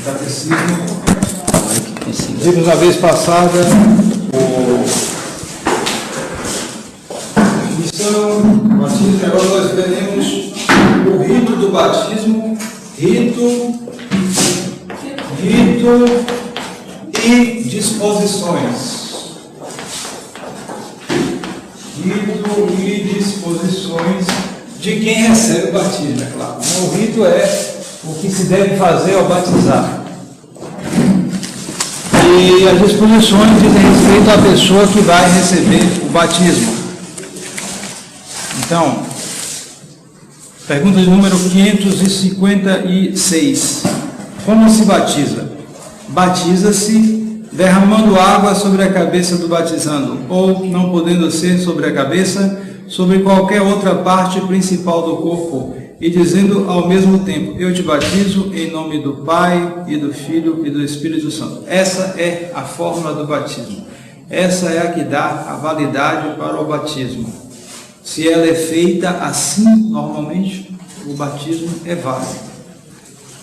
Catecismo. Vimos na vez passada a definição do batismo, e agora nós veremos o rito do batismo, rito e disposições. Rito e disposições de quem recebe o batismo, é claro. O rito é o que se deve fazer ao batizar. E as disposições dizem respeito à pessoa que vai receber o batismo. Então, pergunta de número 556. Como se batiza? Batiza-se derramando água sobre a cabeça do batizando, ou, não podendo ser sobre a cabeça, sobre qualquer outra parte principal do corpo, e dizendo ao mesmo tempo: eu te batizo em nome do Pai, e do Filho, e do Espírito Santo. Essa é a fórmula do batismo. Essa é a que dá a validade para o batismo. Se ela é feita assim, normalmente, o batismo é válido.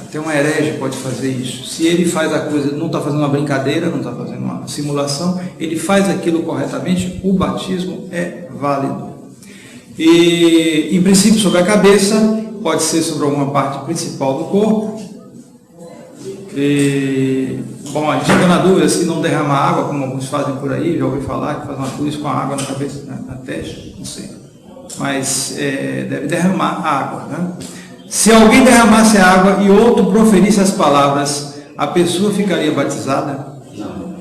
Até um herege pode fazer isso. Se ele faz a coisa, não está fazendo uma brincadeira, não está fazendo uma simulação, ele faz aquilo corretamente, o batismo é válido. E, em princípio, sobre a cabeça, pode ser sobre alguma parte principal do corpo. E, bom, a gente fica na dúvida se não derramar água, como alguns fazem por aí, já ouvi falar que faz uma cruz com a água na cabeça, na testa, não sei. Mas deve derramar água, né? Se alguém derramasse água e outro proferisse as palavras, a pessoa ficaria batizada? Não.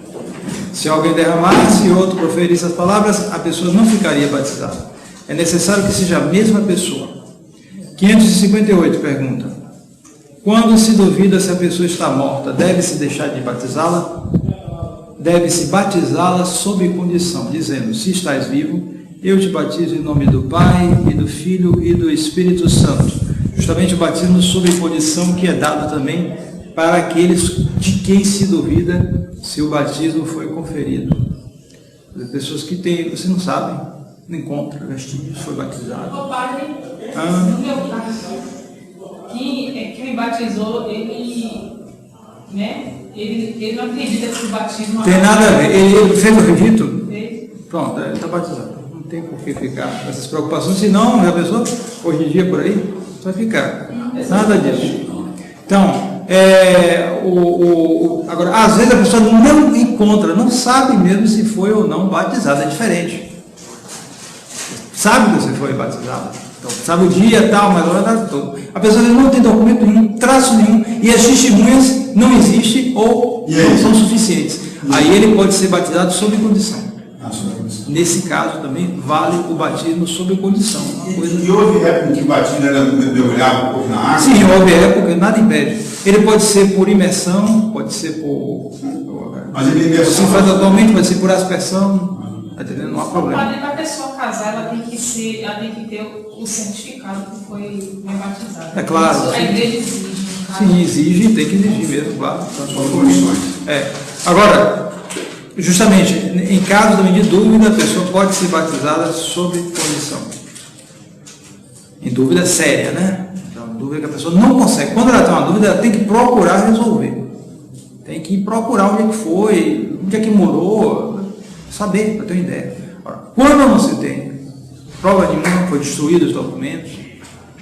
Se alguém derramasse e outro proferisse as palavras, a pessoa não ficaria batizada. É necessário que seja a mesma pessoa. 558 pergunta: quando se duvida se a pessoa está morta, deve-se deixar de batizá-la? Deve-se batizá-la sob condição, dizendo: se estás vivo, eu te batizo em nome do Pai, e do Filho, e do Espírito Santo. Justamente o batismo sob condição que é dado também para aqueles de quem se duvida se o batismo foi conferido. As pessoas que têm, você não sabe, não encontra vestígios, foi batizado. O padre, no meu caso, quem me batizou, ele não acredita que o batismo... Tem nada a ver. Ele fez o rito? Pronto, ele está batizado. Não tem por que ficar com essas preocupações, senão, já pensou, hoje em dia por aí, vai ficar. Nada disso. Então, agora, às vezes a pessoa não encontra, não sabe mesmo se foi ou não batizada, é diferente. Sabe que você foi batizado, então, sabe o dia e tal, mas a hora toda. A pessoa não tem documento nenhum, traço nenhum, e as testemunhas não existem ou não são suficientes. Aí ele pode ser batizado sob condição. Nesse caso também vale o batismo sob condição. E houve época em que o batismo era mergulhar um pouco na água? Sim, houve época, nada impede. Ele pode ser por imersão, pode ser por... Mas ele imersão... Se faz atualmente, pode ser por aspersão. Está entendendo? Não há problema. Para a pessoa casar, ela tem que ter o certificado que foi batizada. É claro. Isso a igreja exige. Sim, exige, tem que exigir mesmo, claro. Agora, justamente, em caso também de dúvida, a pessoa pode ser batizada sob condição. Em dúvida séria, né? Então, dúvida que a pessoa não consegue. Quando ela tem uma dúvida, ela tem que procurar resolver. Tem que procurar onde é que foi, onde é que morou, saber, para ter uma ideia. Agora, quando não se tem prova nenhuma, foi destruído os documentos.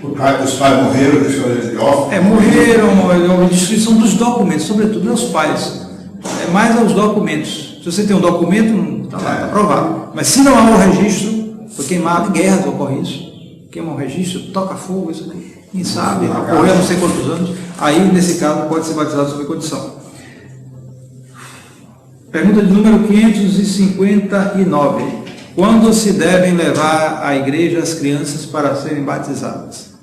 Os pais morreram, deixou eles de órfãos? Morreram, a destruição dos documentos, sobretudo meus pais. É mais aos documentos. Se você tem um documento, está lá, está provado. Mas se não há um registro, foi queimado, em guerras ocorre isso. Queima um registro, toca fogo, isso aqui. Quem sabe, ocorreu há não sei quantos anos. Aí, nesse caso, pode ser batizado sob condição. Pergunta de número 559. Quando se devem levar à igreja as crianças para serem batizadas?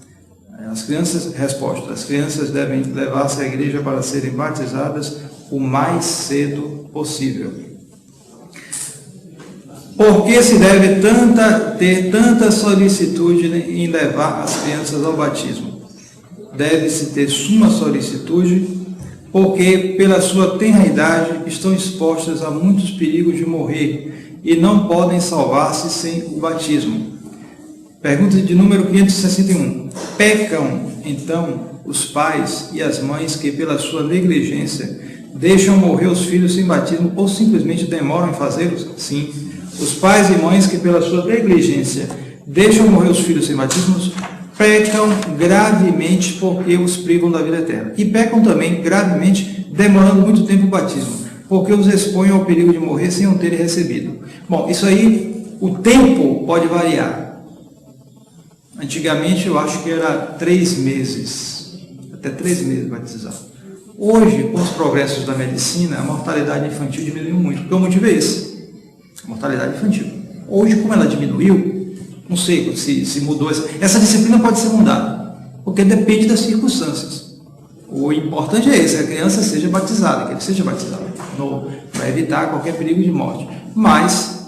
As crianças, resposta, as crianças devem levar-se à igreja para serem batizadas o mais cedo possível. Por que se deve ter tanta solicitude em levar as crianças ao batismo? Deve-se ter suma solicitude, porque pela sua tenra idade estão expostas a muitos perigos de morrer e não podem salvar-se sem o batismo. Pergunta de número 561. Pecam, então, os pais e as mães que, pela sua negligência, deixam morrer os filhos sem batismo ou simplesmente demoram em fazê-los? Sim. Os pais e mães que, pela sua negligência, deixam morrer os filhos sem batismos, pecam gravemente porque os privam da vida eterna. E pecam também gravemente, demorando muito tempo o batismo, porque os expõem ao perigo de morrer sem o terem recebido. Bom, isso aí, o tempo pode variar. Antigamente eu acho que era 3 meses, até 3 meses batizar. Hoje, com os progressos da medicina, a mortalidade infantil diminuiu muito. Porque o motivo é esse, a mortalidade infantil. Hoje, como ela diminuiu, não sei se mudou essa disciplina pode ser mudada, porque depende das circunstâncias. O importante é esse, que a criança seja batizada, que ele seja batizado, para evitar qualquer perigo de morte. Mas,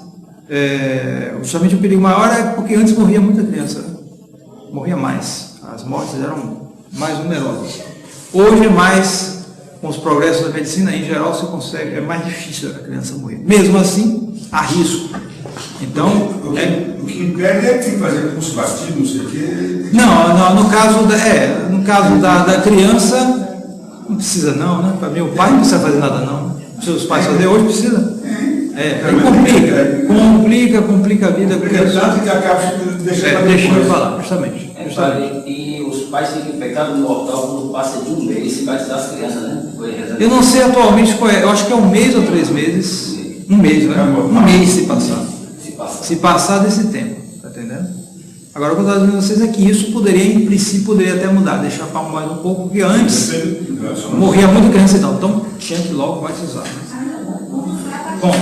justamente o perigo maior é porque antes morria muita criança, né? Morria mais, as mortes eram mais numerosas. Hoje, mais, com os progressos da medicina, em geral, se consegue, é mais difícil a criança morrer. Mesmo assim, há risco. Então, o que impede é que tem que fazer curso batismo, não sei o quê. Não, no caso da criança, não precisa não, né? Para mim, o pai não precisa fazer nada não. Seus pais fazer hoje precisa. Complica a vida. Porque é tanto que acaba deixando deixa eu falar, justamente. E os pais ficam em pecado mortal quando passa de 1 mês, se batizar as crianças, né? Eu não sei atualmente qual é, eu acho que é 1 mês ou 3 meses. 1 mês, né? 1 mês se passar. Se passar desse tempo, tá entendendo? Agora o que eu estou dizendo a vocês é que isso poderia, em princípio, poderia até mudar, deixar para mais um pouco, porque antes morria muita criança e tal, então tinha que logo batizar. Né? Bom,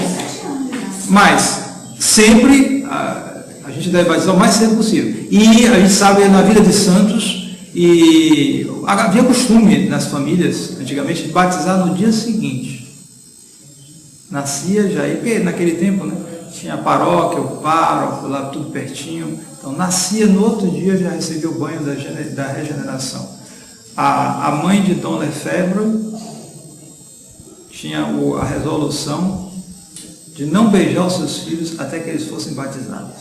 mas sempre a gente deve batizar o mais cedo possível. E a gente sabe na vida de santos, e havia costume nas famílias, antigamente, de batizar no dia seguinte. Nascia já, porque naquele tempo, né? Tinha a paróquia, o pároco, lá tudo pertinho. Então, nascia no outro dia, já recebia o banho da regeneração. A mãe de Dom Lefebvre tinha a resolução de não beijar os seus filhos até que eles fossem batizados.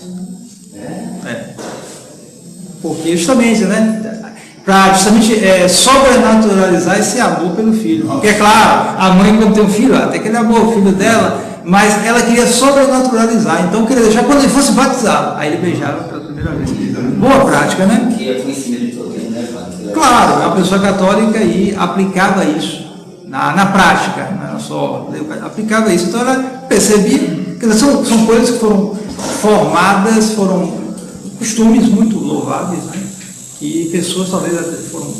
Porque justamente, né? Para justamente sobrenaturalizar esse amor pelo filho. Porque, é claro, a mãe, quando tem um filho, até que ele amou o filho dela, mas ela queria sobrenaturalizar, então queria deixar quando ele fosse batizado. Aí ele beijava pela primeira vez. Boa prática, né? Que é conhecimento de todo mundo, né, Padre? Claro, a pessoa católica aí aplicava isso na prática, não era só aplicava isso. Então ela percebia, quer dizer, são coisas que foram formadas, foram costumes muito louváveis, né? E pessoas talvez foram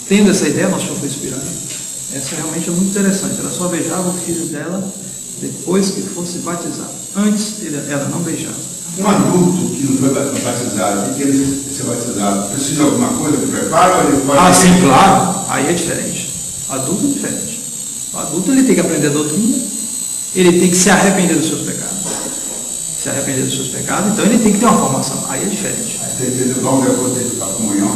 tendo essa ideia, nosso senhor foi inspirando. Essa realmente é muito interessante. Ela só beijava o filho dela depois que fosse batizado. Antes ela não beijava. Um adulto que não foi batizado, que ele ser batizado, precisa de alguma coisa que prepara ou ele pode... Sim, claro. Aí é diferente. Adulto é diferente. O adulto ele tem que aprender a doutrina, ele tem que se arrepender dos seus pecados. Se arrepender dos seus pecados, então ele tem que ter uma formação. Aí é diferente. Tem que ter logo depois da comunhão,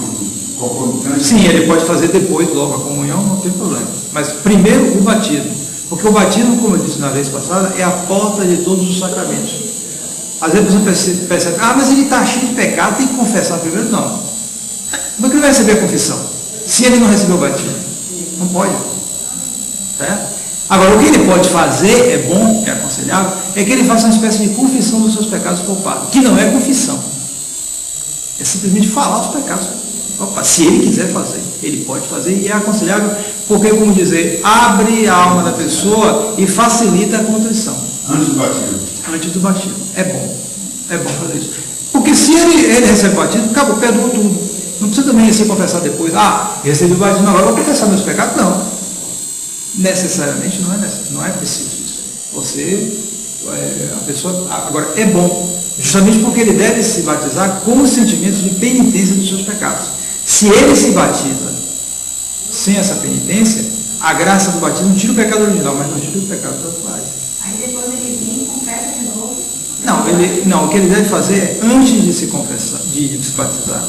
concomitante. Sim, ele pode fazer depois logo a comunhão, não tem problema. Mas primeiro o batismo. Porque o batismo, como eu disse na vez passada, é a porta de todos os sacramentos. Às vezes a pessoa percebe, mas ele está cheio de pecado, tem que confessar primeiro. Não. Como é que ele vai receber a confissão? Se ele não recebeu o batismo? Não pode. Certo? Agora, o que ele pode fazer, é bom, é aconselhável, é que ele faça uma espécie de confissão dos seus pecados para o padre, que não é confissão. É simplesmente falar os pecados. Opa, se ele quiser fazer, ele pode fazer e é aconselhável, porque, como dizer, abre a alma da pessoa e facilita a contrição. Antes do batismo. Antes do batismo. É bom fazer isso. Porque se ele recebe o batismo, acabou, perdoou tudo. Não precisa também se confessar depois, recebi o batismo, agora vou confessar meus pecados. Não. Necessariamente não é preciso isso. A pessoa, agora, é bom, justamente porque ele deve se batizar com os sentimentos de penitência dos seus pecados. Se ele se batiza sem essa penitência, a graça do batismo tira o pecado original, mas não tira os pecados atuais. Aí depois ele vem e confessa de novo? Não, o que ele deve fazer é, antes de se confessar, de se batizar,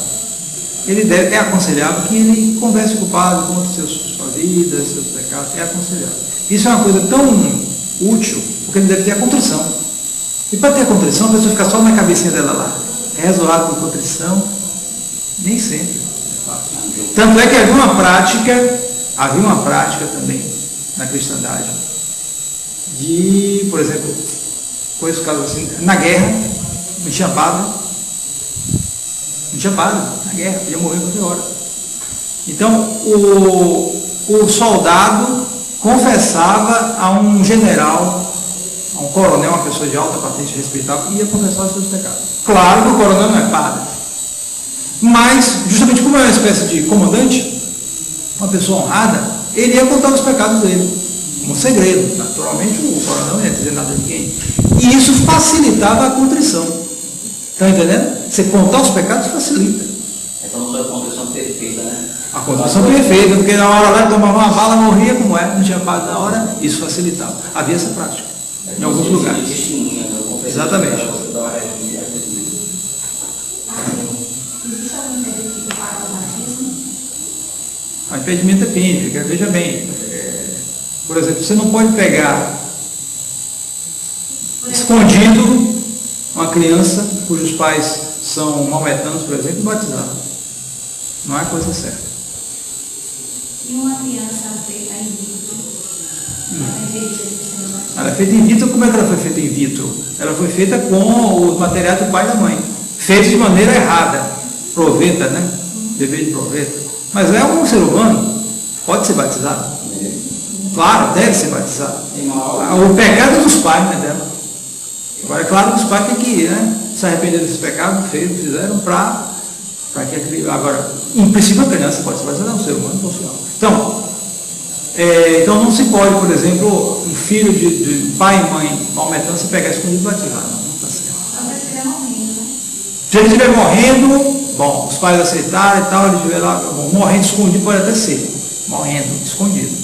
é aconselhável que ele converse com o padre, conte sua vida, seus pecados, é aconselhável. Isso é uma coisa tão útil, porque ele deve ter a contrição. E para ter a contrição, a pessoa fica só na cabecinha dela lá. Reza o ato de contrição, nem sempre é fácil. Tanto é que havia uma prática também na cristandade de, por exemplo, conheço casos assim, na guerra, não tinha padre, na guerra, podia morrer qualquer hora. Então, o soldado confessava a um general, a um coronel, uma pessoa de alta patente respeitável, ia confessar os seus pecados. Claro que o coronel não é padre, mas, justamente como é uma espécie de comandante, uma pessoa honrada, ele ia contar os pecados dele, como segredo. Naturalmente, o coronel não ia dizer nada a ninguém. E isso facilitava a contrição. Estão entendendo? Você contar os pecados facilita. Então não foi a contrição perfeita, né? A contrição perfeita, porque na hora lá tomava uma bala, morria como é, não tinha padre na hora, isso facilitava. Havia essa prática, em alguns lugares. Exatamente. Existe algum impedimento para o batismo? O impedimento depende, veja bem. Por exemplo, você não pode pegar escondido uma criança cujos pais são maometanos, por exemplo, e batizar. Não é a coisa certa. E uma criança feita in vitro? Ela é feita in vitro, como é que ela foi feita in vitro? Ela foi feita com os materiais do pai e da mãe, feita de maneira errada, proveta, né? Dever de proveta. Mas é um ser humano, pode ser batizado. Claro, deve ser batizado. O pecado é dos pais, né, dela. Agora, é claro que os pais têm que, né, se arrepender desses pecados feitos, fizeram para que a criança. Agora, em princípio, a criança pode ser batizada, é um ser humano funcional. Então, não se pode, por exemplo, um filho de pai e mãe maometano, se pegar escondido e batizar. Não está certo. Só se estiver morrendo, né? Se ele estiver morrendo, bom, os pais aceitaram e tal, ele estiver lá, bom, morrendo escondido pode até ser. Morrendo escondido.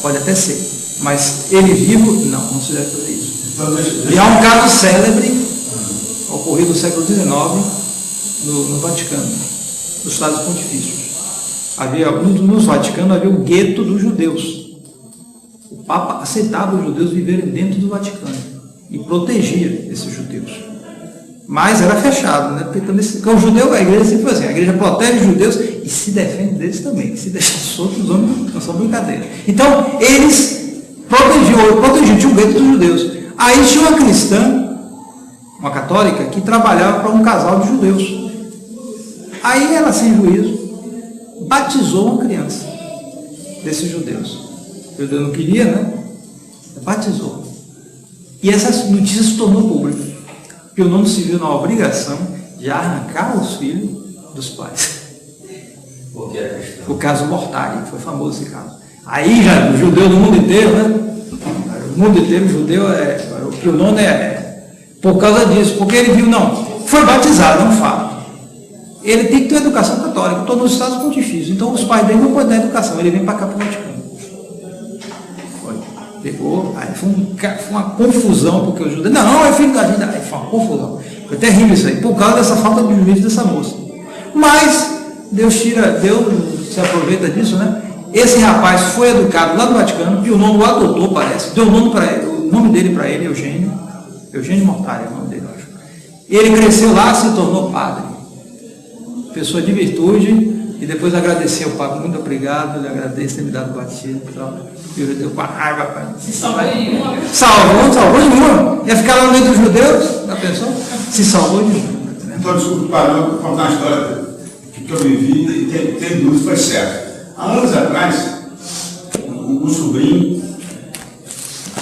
Pode até ser. Mas ele vivo, não se deve fazer isso. E há um caso célebre, ocorrido no século XIX, no Vaticano, nos Estados Pontifícios. Nos Vaticanos havia o gueto dos judeus. O Papa aceitava os judeus viverem dentro do Vaticano e protegia esses judeus. Mas era fechado, né? Porque o judeu, a igreja sempre foi assim, a igreja protege os judeus e se defende deles também. Se deixar soltos, os homens não são brincadeira. Então, eles protegiam, tinha o gueto dos judeus. Aí tinha uma cristã, uma católica, que trabalhava para um casal de judeus. Aí ela, sem juízo, batizou uma criança desses judeus. O judeu não queria, né? Batizou. E essa notícia se tornou pública. Porque o nome se viu na obrigação de arrancar os filhos dos pais. O caso Mortari, foi famoso esse caso. Aí já, o judeu do mundo inteiro, né? O mundo inteiro, o judeu o que o nome por causa disso, porque ele viu, não, foi batizado, não fala. Ele tem que ter educação católica, estou nos Estados Pontifícios, então os pais dele não podem dar educação, ele vem para cá para o Vaticano. Pegou, aí foi uma confusão, porque o judeu, não, é filho da gente, aí foi uma confusão. Foi terrível isso aí, por causa dessa falta de juízo dessa moça. Mas Deus se aproveita disso, né? Esse rapaz foi educado lá no Vaticano, e o nome o adotou, parece, deu o nome para ele, o nome dele para ele, Eugênio Mortari é o nome dele, eu acho. Ele cresceu lá, se tornou padre, pessoa de virtude, e depois agradeceu ao Papa, muito obrigado, ele agradece ter me dado o batismo e tal. E ele deu com a raiva, pai. Se salvou nenhuma. Salvou nenhuma. Ia ficar lá no meio dos judeus, já pensou? Se salvou nenhuma. Então, desculpa, parou para contar uma história que eu vivi e teve dúvida, foi certo. Há anos atrás, um sobrinho,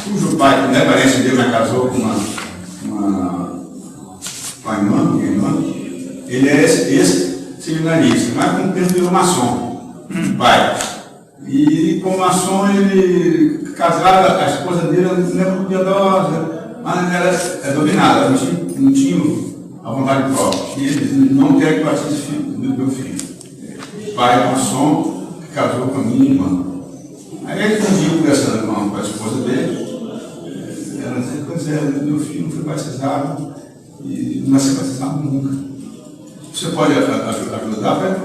cujo pai, que não é parente dele, mas casou com uma irmã, ele é ex-seminarista, mas com peso de maçom, pai. E como maçom, ele casava, a esposa dele não era piedosa, mas era dominada, não tinha a vontade própria. E ele não quer que batize do meu filho. Pai maçom, que casou com a minha irmã. Aí ele um dia conversando com a esposa dele, ela disse, pois é, meu filho não foi batizado e não vai ser batizado nunca. Você pode ajudar?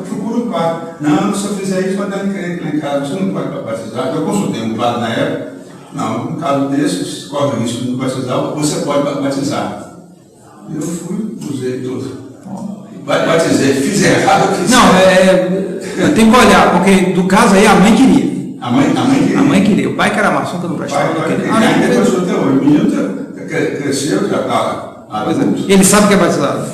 Procura um padre. Não, se eu fizer isso, vai dar crente lá em casa. Você não pode batizar. Eu consultei um padre na época. Não, no caso desse, corre o risco de não batizar, você pode batizar. Eu fui, usei tudo. Batizei, fiz errado. Eu tenho que olhar, porque do caso aí a mãe queria. A mãe queria. A mãe queria. O pai que era maçom, que não prestava, não queria. Ainda depois até hoje. O menino cresceu, já está adulto. Ele sabe que é batizado.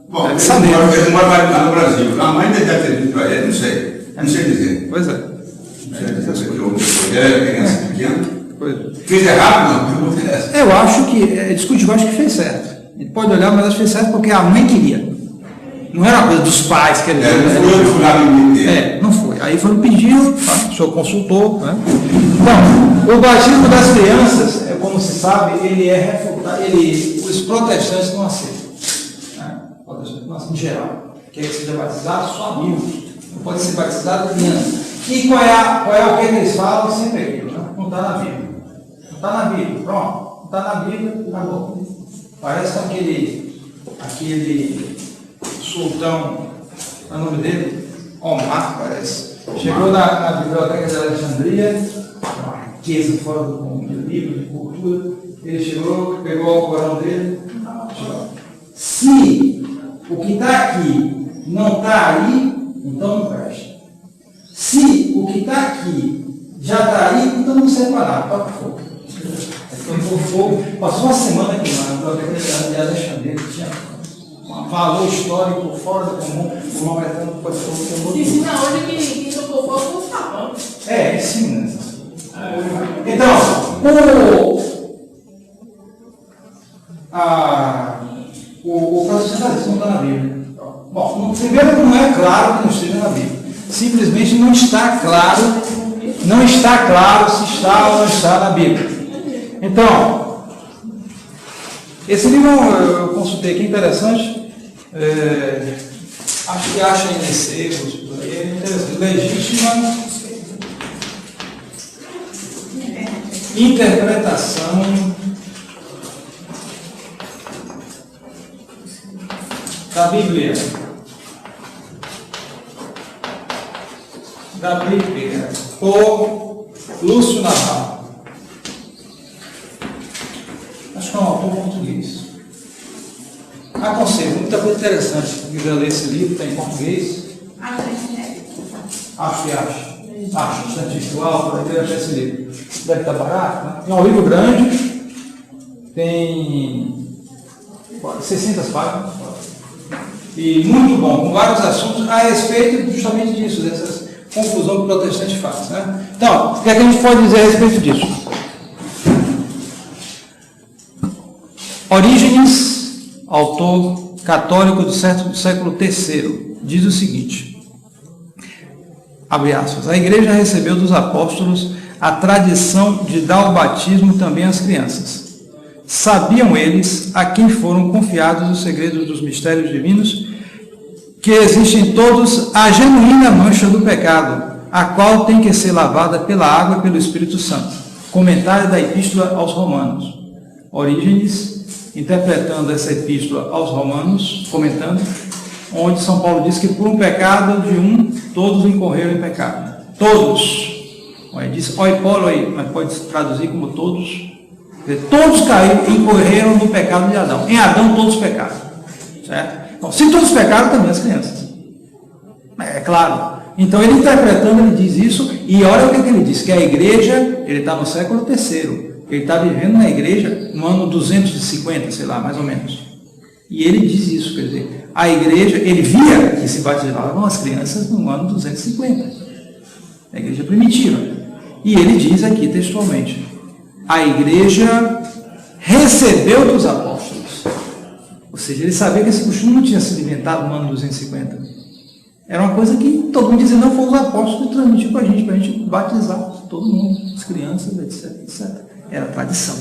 Bom, ele mora lá no Brasil. A mãe deve ter dito para ele, não sei. Não sei dizer. Pois é. Não sei dizer, porque ele era criança pequena. Pois é. Fez errado, não? Pergunta é essa. Eu acho que, discute, eu acho que fez certo. Ele pode olhar, mas acho que fez certo porque a mãe queria. Não era uma coisa dos pais que ele não foi eu furar o limite dele. não foi. Aí foi um pedido, o senhor consultou. Né? Então, o batismo das crianças, como se sabe, ele é refutado, os protestantes não aceitam. Né? Protestantes não aceitam, em geral. Quer que seja batizado só amigo. Não pode ser batizado criança. E qual é o que eles falam sempre aquilo? Né? Não está na Bíblia. Não está na Bíblia, pronto. Não está na Bíblia, acabou. Parece aquele sultão, o nome dele? Omar, parece. Chegou na biblioteca de Alexandria, uma riqueza fora do comum de livro, de cultura. Ele chegou, pegou o Corão dele. Se o que está aqui não está aí, então não presta. Se o que está aqui já está aí, então não serve para nada, toca fogo. Fogo. Passou uma semana aqui na biblioteca de Alexandria, que tinha um valor histórico fora do comum, o Maometano pode ser um ensina hoje que quem tocou fogo não sabe. Ensina. Então, o protestantismo não está na Bíblia. Bom, primeiro não é claro que não esteja na Bíblia. Simplesmente não está claro se está ou não está na Bíblia. Então, esse livro eu consultei aqui, interessante. Acho que acha em Necebos, por aí, é interessante. Legítima interpretação da Bíblia. Por Lúcio Navarro. Acho que é um autor português. Aconselho, muita coisa interessante. Se quiser ler esse livro, está em português. Acho. Bastante visual, para ver esse livro. Deve estar barato, né? É um livro grande, tem 600 páginas. E muito bom, com vários assuntos a respeito justamente disso, dessas conclusões que o protestante faz. Né? Então, o que é que a gente pode dizer a respeito disso? Orígenes, autor católico do século III, diz o seguinte, abre aspas, a igreja recebeu dos apóstolos a tradição de dar o batismo também às crianças. Sabiam eles, a quem foram confiados os segredos dos mistérios divinos, que existe em todos a genuína mancha do pecado, a qual tem que ser lavada pela água e pelo Espírito Santo. Comentário da Epístola aos Romanos. Orígenes, interpretando essa Epístola aos Romanos, comentando, onde São Paulo diz que por um pecado de um, todos incorreram em pecado. Todos. Ele diz oipoloi, mas pode traduzir como todos. Todos caíram e incorreram no pecado de Adão. Em Adão todos pecaram. Certo? Então, se todos pecaram, também as crianças. É claro. Então, ele interpretando, ele diz isso, e olha o que ele diz, que a igreja, ele está no século III, ele está vivendo na igreja no ano 250, sei lá, mais ou menos. E ele diz isso, quer dizer, a igreja, ele via que se batizavam as crianças no ano 250, a igreja primitiva. E ele diz aqui textualmente, a igreja recebeu dos apóstolos. Ou seja, ele sabia que esse costume não tinha sido inventado no ano 250. Era uma coisa que todo mundo dizia, não, foram os apóstolos que transmitiram para a gente batizar todo mundo, as crianças, etc, etc. Era tradição.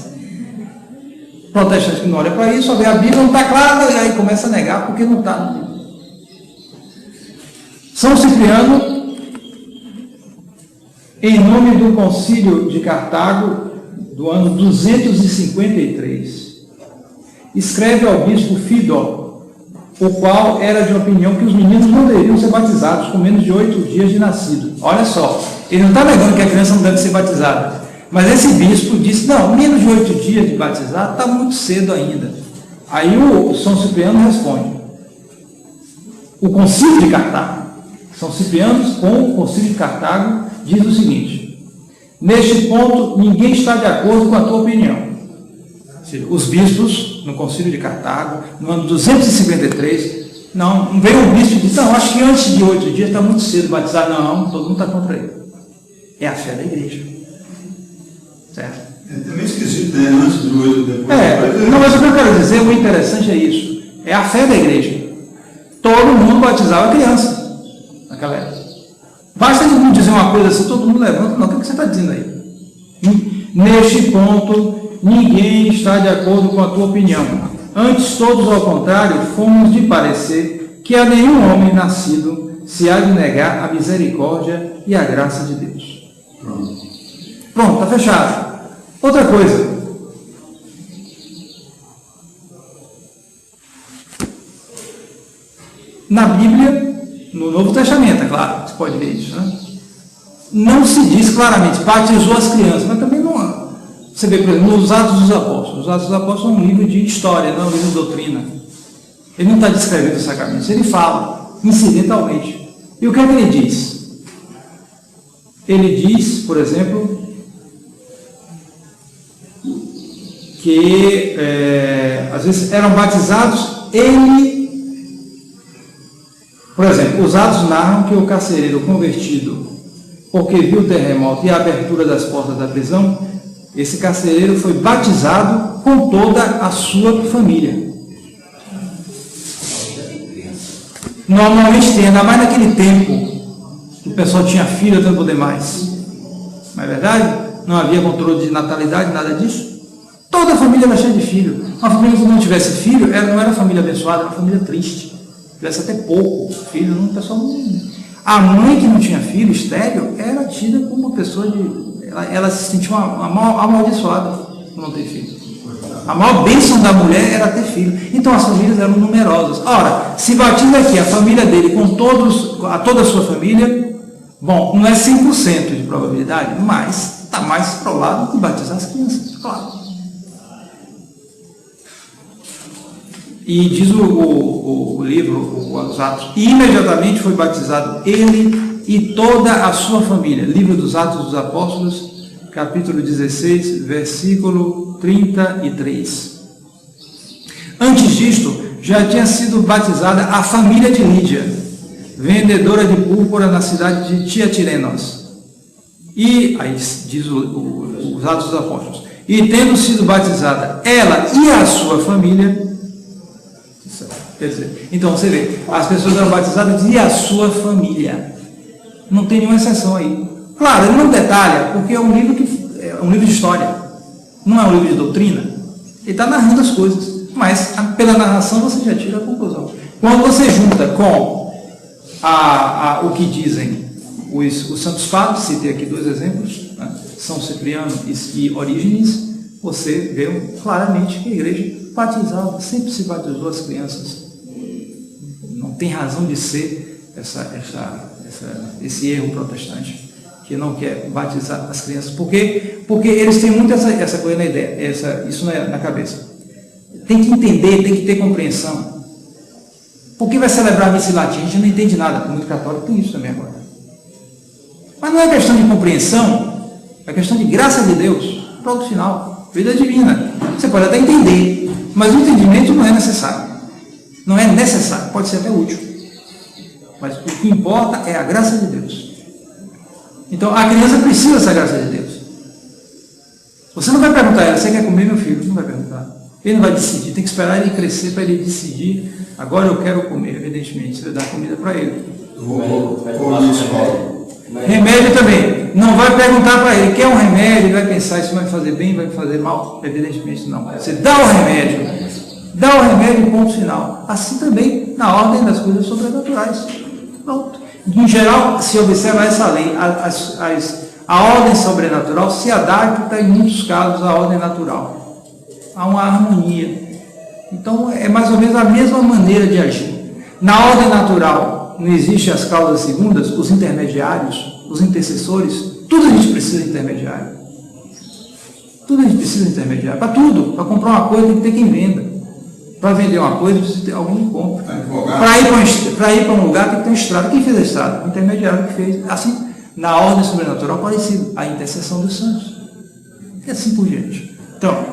Protestante que não olha para isso, só vê a Bíblia, não está clara, e aí começa a negar porque não está na Bíblia. São Cipriano, em nome do Concílio de Cartago, do ano 253, escreve ao bispo Fidó, o qual era de opinião que os meninos não deveriam ser batizados com menos de 8 dias de nascido. Olha só, ele não está negando que a criança não deve ser batizada, mas esse bispo disse, não, menos de 8 dias de batizado está muito cedo ainda. Aí o São Cipriano responde, o Concílio de Cartago, São Cipriano, com o Concílio de Cartago, diz o seguinte: neste ponto, ninguém está de acordo com a tua opinião. Ou seja, os bispos, no Concílio de Cartago, no ano 253, não veio um bispo e disse: não, acho que antes de 8 dias está muito cedo batizar. Não, todo mundo está contra ele. É a fé da igreja. Certo? É também esquisito, né? Antes do 8, depois. Não, mas o que eu quero dizer, o interessante é isso. É a fé da igreja. Todo mundo batizava criança naquela época. Basta ele dizer uma coisa assim, todo mundo levanta. Não, o que você está dizendo aí? Neste ponto, ninguém está de acordo com a tua opinião. Antes, todos ao contrário, fomos de parecer que a nenhum homem nascido se há de negar a misericórdia e a graça de Deus. Pronto, está fechado. Outra coisa. Na Bíblia, no Novo Testamento, é claro, você pode ver isso, né? Não se diz claramente, batizou as crianças, mas também não há. Você vê, por exemplo, nos Atos dos Apóstolos. Os Atos dos Apóstolos são um livro de história, não é um livro de doutrina. Ele não está descrevendo os sacramentos, ele fala, incidentalmente. E o que é que ele diz? Ele diz, por exemplo, que às vezes eram batizados por exemplo, os Atos narram que o carcereiro convertido, porque viu o terremoto e a abertura das portas da prisão, esse carcereiro foi batizado com toda a sua família. Normalmente tem, ainda mais naquele tempo, que o pessoal tinha filho até não poder mais. Não é verdade? Não havia controle de natalidade, nada disso. Toda a família era cheia de filho. Uma família que não tivesse filho, não era família abençoada, era uma família triste. Tivesse até pouco filho, não, o pessoal não... A mãe que não tinha filho, estéril, era tida como uma pessoa de... Ela se sentia amaldiçoada por não ter filho. A maior bênção da mulher era ter filho. Então as famílias eram numerosas. Ora, se batiza aqui a família dele com toda a sua família, bom, não é 100% de probabilidade, mas está mais provado que batizar as crianças, claro. E diz o livro, os Atos, e imediatamente foi batizado ele e toda a sua família. Livro dos Atos dos Apóstolos, capítulo 16, versículo 33. Antes disto, já tinha sido batizada a família de Lídia, vendedora de púrpura na cidade de Tiatirenos. E, aí diz os Atos dos Apóstolos, e tendo sido batizada ela e a sua família. Quer dizer, então você vê, as pessoas eram batizadas e a sua família. Não tem nenhuma exceção aí. Claro, ele não detalha, porque é um livro de história, não é um livro de doutrina. Ele está narrando as coisas, mas pela narração você já tira a conclusão. Quando você junta com o que dizem os santos padres, citei aqui 2 exemplos, né? São Cipriano e Orígenes, você vê claramente que a igreja batizava, sempre se batizou as crianças. Não tem razão de ser esse erro protestante, que não quer batizar as crianças. Por quê? Porque eles têm muito essa coisa na ideia, isso na cabeça. Tem que entender, tem que ter compreensão. Por que vai celebrar a missa em latim? A gente não entende nada, porque muito católico tem isso também agora. Mas não é questão de compreensão, é questão de graça de Deus. Pronto, final. Vida divina. Você pode até entender, mas o entendimento não é necessário. Não é necessário, pode ser até útil. Mas o que importa é a graça de Deus. Então, a criança precisa dessa graça de Deus. Você não vai perguntar a ela, você quer comer, meu filho? Não vai perguntar. Ele não vai decidir, tem que esperar ele crescer para ele decidir. Agora eu quero comer, evidentemente. Você vai dar comida para ele. Remédio também. Não vai perguntar para ele, quer um remédio, vai pensar isso vai me fazer bem, vai me fazer mal? Evidentemente não. Você dá o remédio. Dá o remédio, ponto final. Assim também na ordem das coisas sobrenaturais. Pronto. Em geral, se observa essa lei, a ordem sobrenatural se adapta em muitos casos à ordem natural. Há uma harmonia. Então é mais ou menos a mesma maneira de agir. Na ordem natural não existem as causas segundas, os intermediários, os intercessores, tudo a gente precisa de intermediário. Tudo a gente precisa de intermediário. Para tudo. Para comprar uma coisa tem que ter quem venda. Para vender uma coisa, precisa ter alguém que compra. Advogado. Para ir para um lugar tem que ter uma estrada. Quem fez a estrada? O intermediário que fez. Assim, na ordem sobrenatural, parecido. A intercessão dos santos. E assim por diante. Então,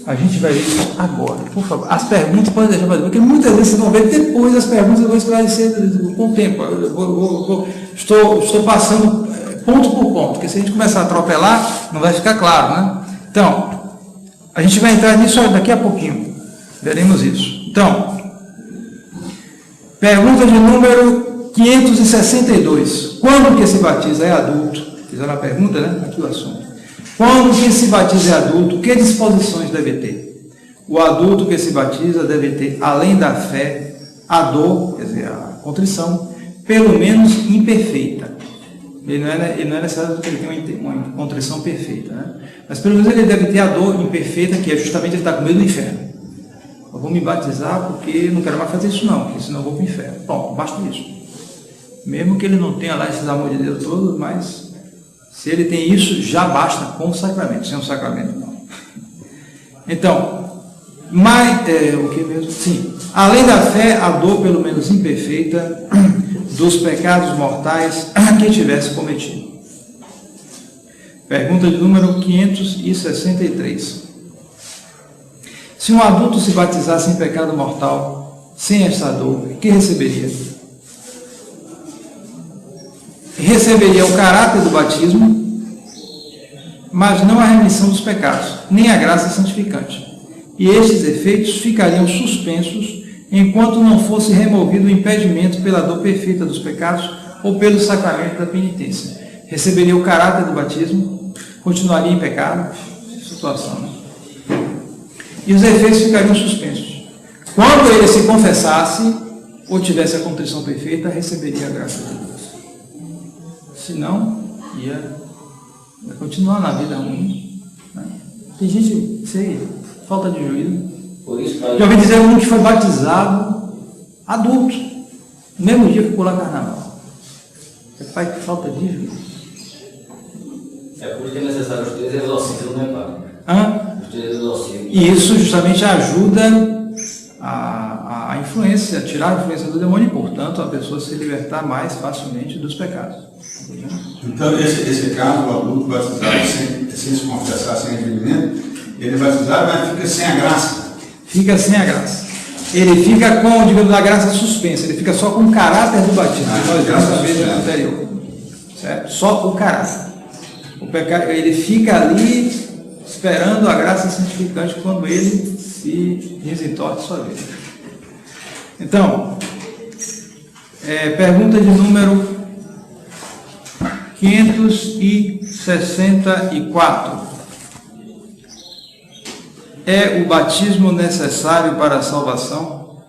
a gente vai ver isso agora. Por favor, as perguntas podem deixar para depois, porque muitas vezes vocês vão ver depois as perguntas, eu vou esclarecer com o tempo. Estou passando ponto por ponto, porque se a gente começar a atropelar, não vai ficar claro, né? Então, a gente vai entrar nisso daqui a pouquinho. Veremos isso. Então, pergunta de número 562. Quando que se batiza é adulto? Fizeram a pergunta, né? Aqui o assunto. Quando que se batiza é adulto, que disposições deve ter? O adulto que se batiza deve ter, além da fé, a dor, quer dizer, a contrição, pelo menos imperfeita. Ele não é necessário que ele tenha uma contrição perfeita, né? Mas pelo menos ele deve ter a dor imperfeita, que é justamente ele está com medo do inferno. Eu vou me batizar porque não quero mais fazer isso não, porque senão eu vou para o inferno. Bom, basta isso. Mesmo que ele não tenha lá esses amor de Deus todos, mas se ele tem isso, já basta com o sacramento, sem o sacramento não. Então, o que mesmo? Sim. Além da fé, a dor pelo menos imperfeita dos pecados mortais que tivesse cometido. Pergunta de número 563. Se um adulto se batizasse em pecado mortal, sem esta dor, que receberia? Receberia o caráter do batismo, mas não a remissão dos pecados, nem a graça santificante. E estes efeitos ficariam suspensos enquanto não fosse removido o impedimento pela dor perfeita dos pecados ou pelo sacramento da penitência. Receberia o caráter do batismo, continuaria em pecado, situação, né? E os efeitos ficariam suspensos. Quando ele se confessasse ou tivesse a contrição perfeita, receberia a graça de Deus. Senão, ia continuar na vida ruim, né? Tem gente, falta de juízo. Por isso, Já ouvi dizer um que foi batizado adulto, no mesmo dia que pulou carnaval. É pai que falta de juízo. É por isso que é necessário os 3 exorcismos, né, padre? Os 3 exorcismos. E isso justamente ajuda a influência, a tirar a influência do demônio e, portanto, a pessoa se libertar mais facilmente dos pecados. Então, esse caso, o adulto batizado sem se confessar, sem arrependimento, ele é batizado, mas fica sem a graça. Fica sem a graça. Ele fica com, digamos, a graça suspensa. Ele fica só com o caráter do batismo. Nós vimos na vez anterior. Certo? Só o caráter. Ele fica ali esperando a graça santificante quando ele se desentorna de sua vida. Então, pergunta de número 564. É o batismo necessário para a salvação?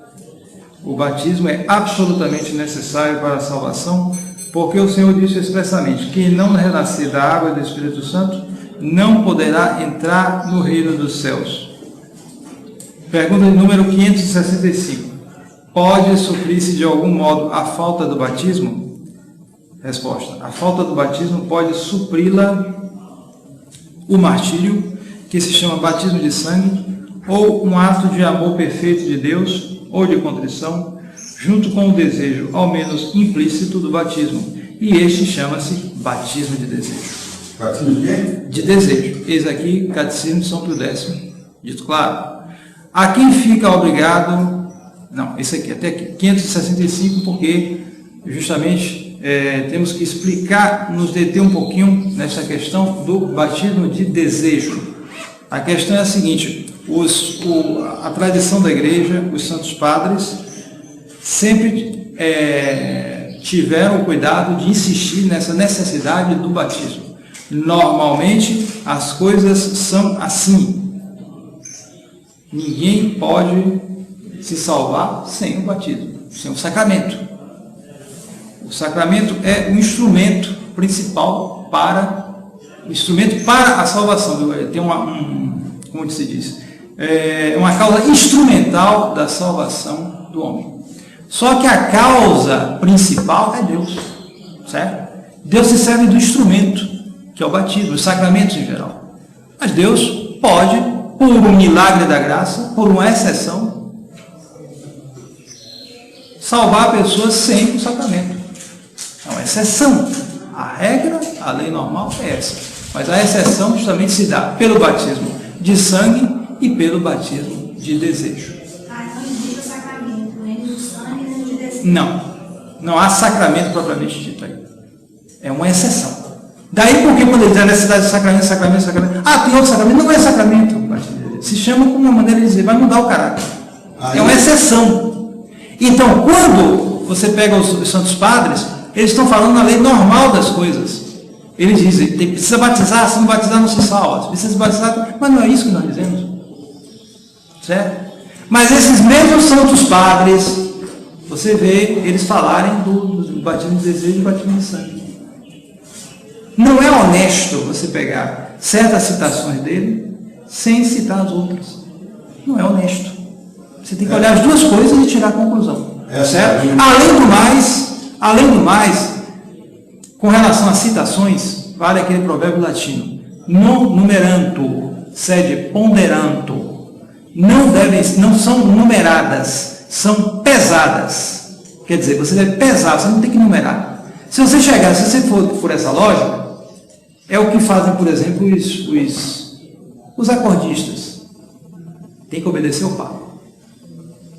O batismo é absolutamente necessário para a salvação, porque o Senhor disse expressamente: quem não renascer da água e do Espírito Santo não poderá entrar no reino dos céus. Pergunta de número 565. Pode suprir-se de algum modo a falta do batismo? Resposta: a falta do batismo pode supri-la o martírio, que se chama batismo de sangue, ou um ato de amor perfeito de Deus, ou de contrição, junto com o desejo, ao menos implícito, do batismo. E este chama-se batismo de desejo. Batismo de quê? De desejo. Eis aqui, Catecismo de São Pio X, dito claro. A quem fica obrigado... Não, esse aqui, até aqui, 565, porque justamente temos que explicar, nos deter um pouquinho nessa questão do batismo de desejo. A questão é a seguinte: a tradição da igreja, os santos padres, sempre tiveram o cuidado de insistir nessa necessidade do batismo. Normalmente, as coisas são assim. Ninguém pode se salvar sem o batismo, sem o sacramento. O sacramento é o instrumento principal para a salvação. Tem como se diz? Uma causa instrumental da salvação do homem. Só que a causa principal é Deus, certo? Deus se serve do instrumento, que é o batismo, os sacramentos em geral. Mas Deus pode, por um milagre da graça, por uma exceção, salvar pessoas sem o sacramento. É uma exceção. A regra, a lei normal é essa. Mas a exceção justamente se dá pelo batismo de sangue e pelo batismo de desejo. Não existe o sacramento, nem do sangue, nem de desejo. Não há sacramento propriamente dito aí. É uma exceção. Daí porque quando ele diz a necessidade de sacramento, tem outro sacramento, não é sacramento. Se chama como uma maneira de dizer, vai mudar o caráter. É uma exceção. Então, quando você pega os santos padres, eles estão falando na lei normal das coisas. Eles dizem, precisa batizar, se não batizar não se salva. Precisa batizar, mas não é isso que nós dizemos. Certo? Mas esses mesmos santos padres, você vê eles falarem do batismo de desejo e do batismo de sangue. Não é honesto você pegar certas citações dele sem citar as outras. Não é honesto. Você tem que olhar as duas coisas e tirar a conclusão. Certo? Além do mais, com relação às citações, vale aquele provérbio latino: non numerantur, sed ponderantur. Não são numeradas, são pesadas. Quer dizer, você deve pesar, você não tem que numerar. Se você for por essa lógica, é o que fazem, por exemplo, os acordistas. Tem que obedecer ao Papa.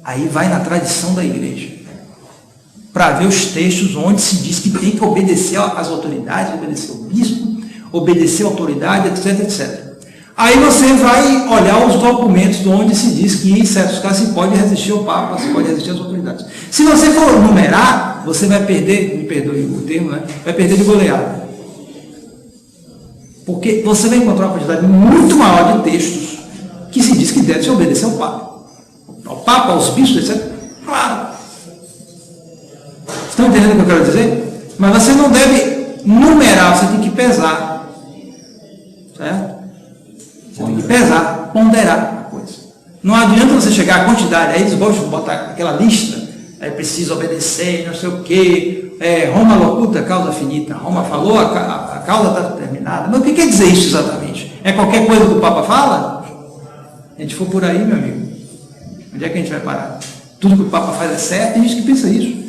Aí vai na tradição da igreja, para ver os textos onde se diz que tem que obedecer às autoridades, obedecer ao bispo, obedecer à autoridade, etc, etc. Aí você vai olhar os documentos onde se diz que em certos casos se pode resistir ao Papa, se pode resistir às autoridades. Se você for numerar, você vai perder, me perdoe o termo, né? Vai perder de goleada. Porque você vai encontrar uma quantidade muito maior de textos que se diz que deve se obedecer ao Papa. Ao Papa, aos bispos, etc. Claro. Estão entendendo o que eu quero dizer? Mas você não deve numerar, você tem que pesar. Certo? Você tem que pesar, ponderar a coisa. Não adianta você chegar à quantidade, aí eles gostam de botar aquela lista, aí precisa obedecer, não sei o quê. Roma locuta, causa finita. Roma falou, a causa está terminada. Mas o que quer dizer isso exatamente? É qualquer coisa que o Papa fala? Se a gente for por aí, meu amigo, onde é que a gente vai parar? Tudo que o Papa faz é certo? Tem gente que pensa isso.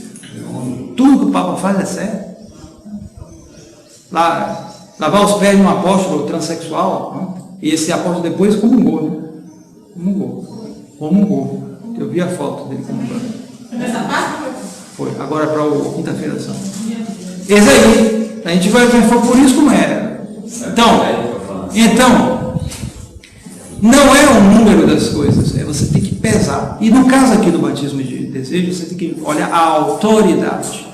Tudo que o Papa faz é certo. Lavar os pés de um apóstolo transexual, não? E esse apóstolo depois comungou, né? Comungou. Eu vi a foto dele comungando. Nessa parte? Foi, agora para o quinta-feira santa. Esse aí, a gente vai ver por isso como era. Então, não é o número das coisas, você tem que pesar. E no caso aqui do batismo de desejo, você tem que olhar a autoridade.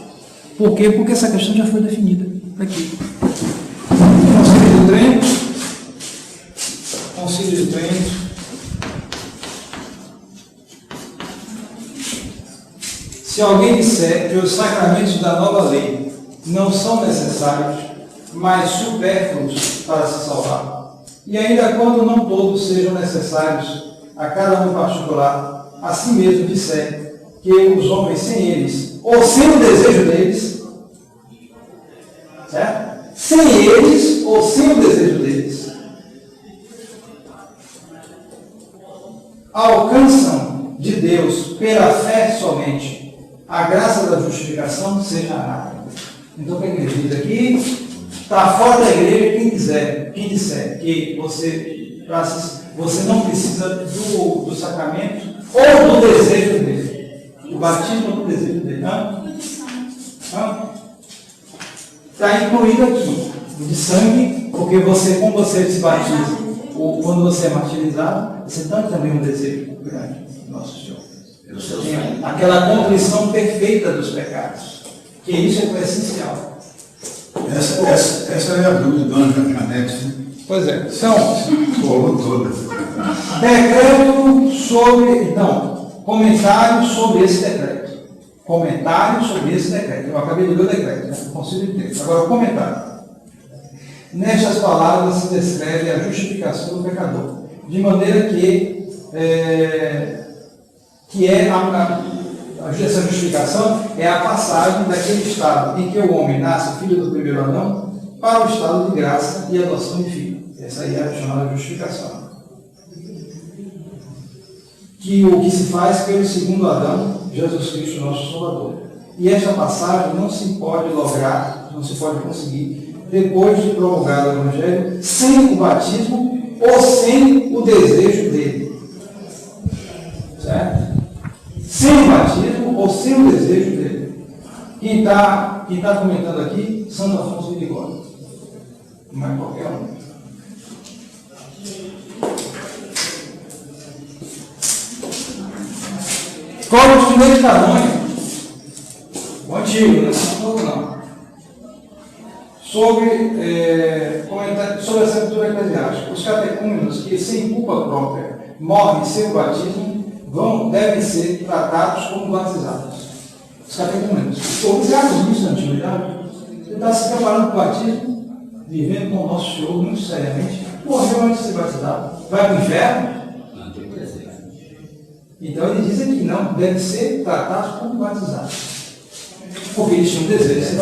Por quê? Porque essa questão já foi definida aqui. Concílio de Trento. Se alguém disser que os sacramentos da nova lei não são necessários, mas supérfluos para se salvar, e ainda quando não todos sejam necessários a cada um particular, assim mesmo disser que os homens sem eles, ou sem o desejo deles, certo? Sem eles ou sem o desejo deles, alcançam de Deus pela fé somente a graça da justificação, seja anátema. Então, o que a igreja diz aqui? Está fora da igreja quem disser que você não precisa do sacramento ou do desejo dele. O batismo ou do desejo dele. Está incluído aqui. O de sangue, porque quando você se batiza, ou quando você é martirizado, você tem também um desejo grande do nosso Senhor. Aquela contrição perfeita dos pecados. Que isso é o essencial. Essa é a dúvida do Dona Janete. Pois é. Então, toda. Decreto sobre. Então, comentários sobre esse decreto. Comentários sobre esse decreto. Eu acabei de ler o decreto, né? Concílio de Trento. Agora, o comentário. Nestas palavras se descreve a justificação do pecador, de maneira que essa justificação é a passagem daquele estado em que o homem nasce filho do primeiro Adão para o estado de graça e adoção de filho. Essa aí é a chamada justificação. que o que se faz pelo segundo Adão, Jesus Cristo, nosso Salvador. E esta passagem não se pode lograr, não se pode conseguir, depois de promulgar o Evangelho, sem o batismo ou sem o desejo dele. Certo? Sem o batismo ou sem o desejo dele. Quem está comentando aqui, Santo Afonso de Ligório. Não é qualquer um. Código de Direito Canônico, o antigo, não é novo não. Sobre a sepultura eclesiástica. Os catecúmenos que sem culpa própria morrem sem o batismo devem ser tratados como batizados. Os catecúmenos. Obrigados nisso na antiguidade. Você está se preparando para o batismo, vivendo com o nosso Senhor muito seriamente, morreu antes de ser batizado. Vai para o inferno? Então ele diz aqui, não, devem ser tratados como batizados. Porque eles tinham desejo.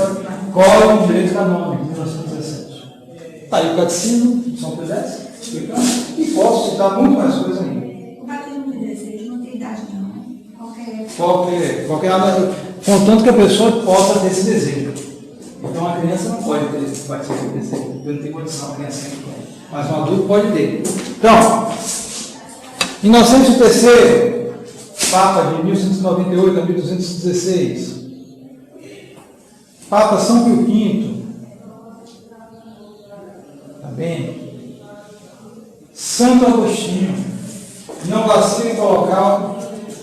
Código de Direito Canônico, 1917. Está aí o Catecismo de São Pedro, explicando, e posso citar muito mais coisas ainda. O batismo de desejo não tem idade, não, né? Qualquer contanto que a pessoa possa ter esse desejo. Então a criança não pode ter esse batismo de desejo, porque não tem condição, a criança não pode. Mas um adulto pode ter. Então, Inocêncio III, Papa de 1198 a 1216. Papa São Pio V. Está bem? Santo Agostinho. Não vacile em colocar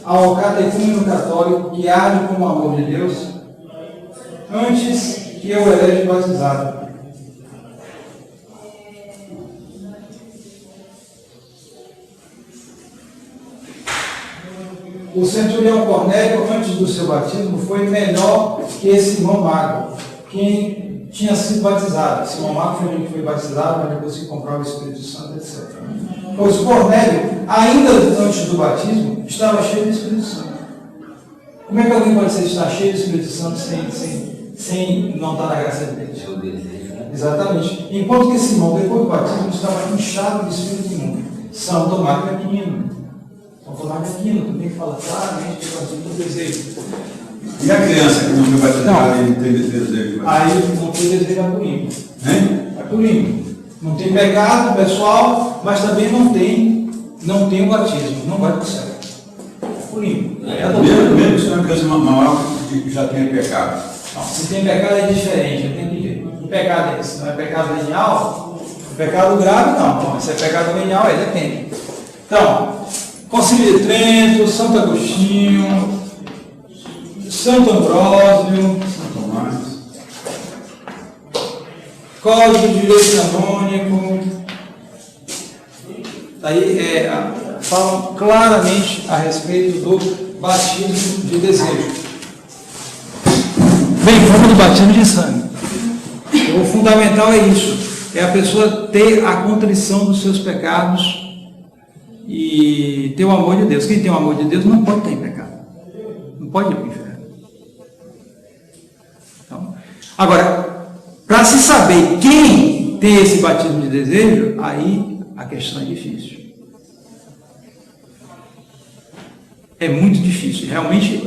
ao catecúmeno católico que age com o amor de Deus antes que eu eleja batizado. O centurião Cornélio, antes do seu batismo, foi menor que esse irmão Mago, quem tinha sido batizado. Esse irmão Mago foi quem foi batizado, mas depois que comprava o Espírito Santo, etc. Pois Cornélio, ainda antes do batismo, estava cheio do Espírito Santo. Como é que alguém pode estar cheio do Espírito Santo sem não estar na graça de Deus? Seu desejo, né? Exatamente. Enquanto que esse irmão, depois do batismo, estava inchado de Espírito imundo. São Tomás de Aquino. Tomás de Aquino também fala claramente que o do desejo. E a criança que não foi batizada e não teve desejo? Aí não tem desejo é purinho. É purinho. Não tem pecado, pessoal, mas também não tem o batismo. Não vai para o céu. É purinho. Mesmo se é uma criança maior que já tem pecado. Não, se tem pecado é diferente. Tem que ver. Que pecado é esse? Não é pecado venial? Pecado grave não. Se é pecado venial, aí depende. Então, Concílio de Trento, Santo Agostinho, Santo Ambrósio, Santo Tomás, Código de Direito Canônico, aí falam claramente a respeito do batismo de desejo. Bem, como do batismo de sangue. O fundamental é isso, é a pessoa ter a contrição dos seus pecados e ter o amor de Deus. Quem tem o amor de Deus não pode ter pecado. Não pode ir para o inferno. Então, agora, para se saber quem tem esse batismo de desejo, aí a questão é difícil. É muito difícil. Realmente,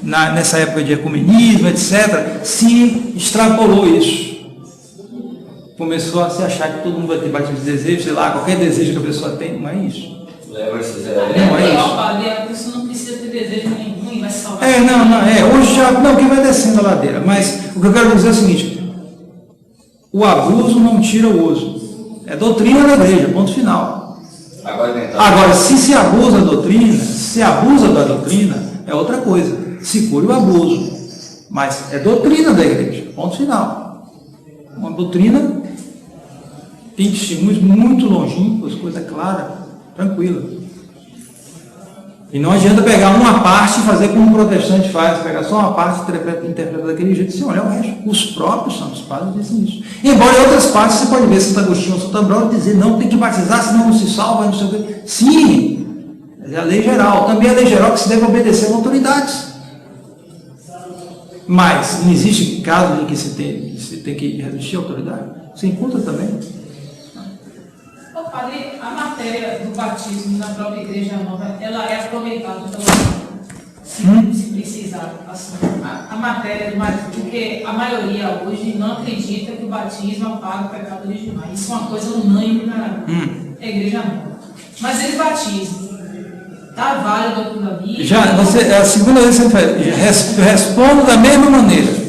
nessa época de ecumenismo, etc., se extrapolou isso. Começou a se achar que todo mundo vai ter batismo de desejo, sei lá, qualquer desejo que a pessoa tem, não é isso. Não é isso. A pessoa não precisa ter desejo nenhum e vai se salvar. Hoje já, quem vai descendo a ladeira. Mas o que eu quero dizer é o seguinte: o abuso não tira o uso. É doutrina da igreja, ponto final. Agora, se abusa da doutrina, é outra coisa. Se cure o abuso. Mas é doutrina da igreja, ponto final. Uma doutrina tem testemunhos muito longínquos, coisa clara, tranquila. E não adianta pegar uma parte e fazer como o protestante faz, pegar só uma parte e interpretar daquele jeito, sem olhar o resto. Os próprios santos padres dizem isso. Embora em outras partes você pode ver Santo Agostinho ou Santo Ambrósio dizer, não, tem que batizar, senão não se salva, não sei o quê. Sim, é a lei geral. Também é a lei geral que se deve obedecer às autoridades. Mas não existe caso em que se tem que resistir à autoridade? Você encontra também? Padre, a matéria do batismo na própria Igreja Nova, ela é aproveitada se precisar, assim, a matéria do batismo, porque a maioria hoje não acredita que o batismo apaga o pecado original. Isso é uma coisa unânime na Igreja Nova. Mas ele batismo, está válido aquilo ali? É a segunda vez que você faz. Respondo da mesma maneira.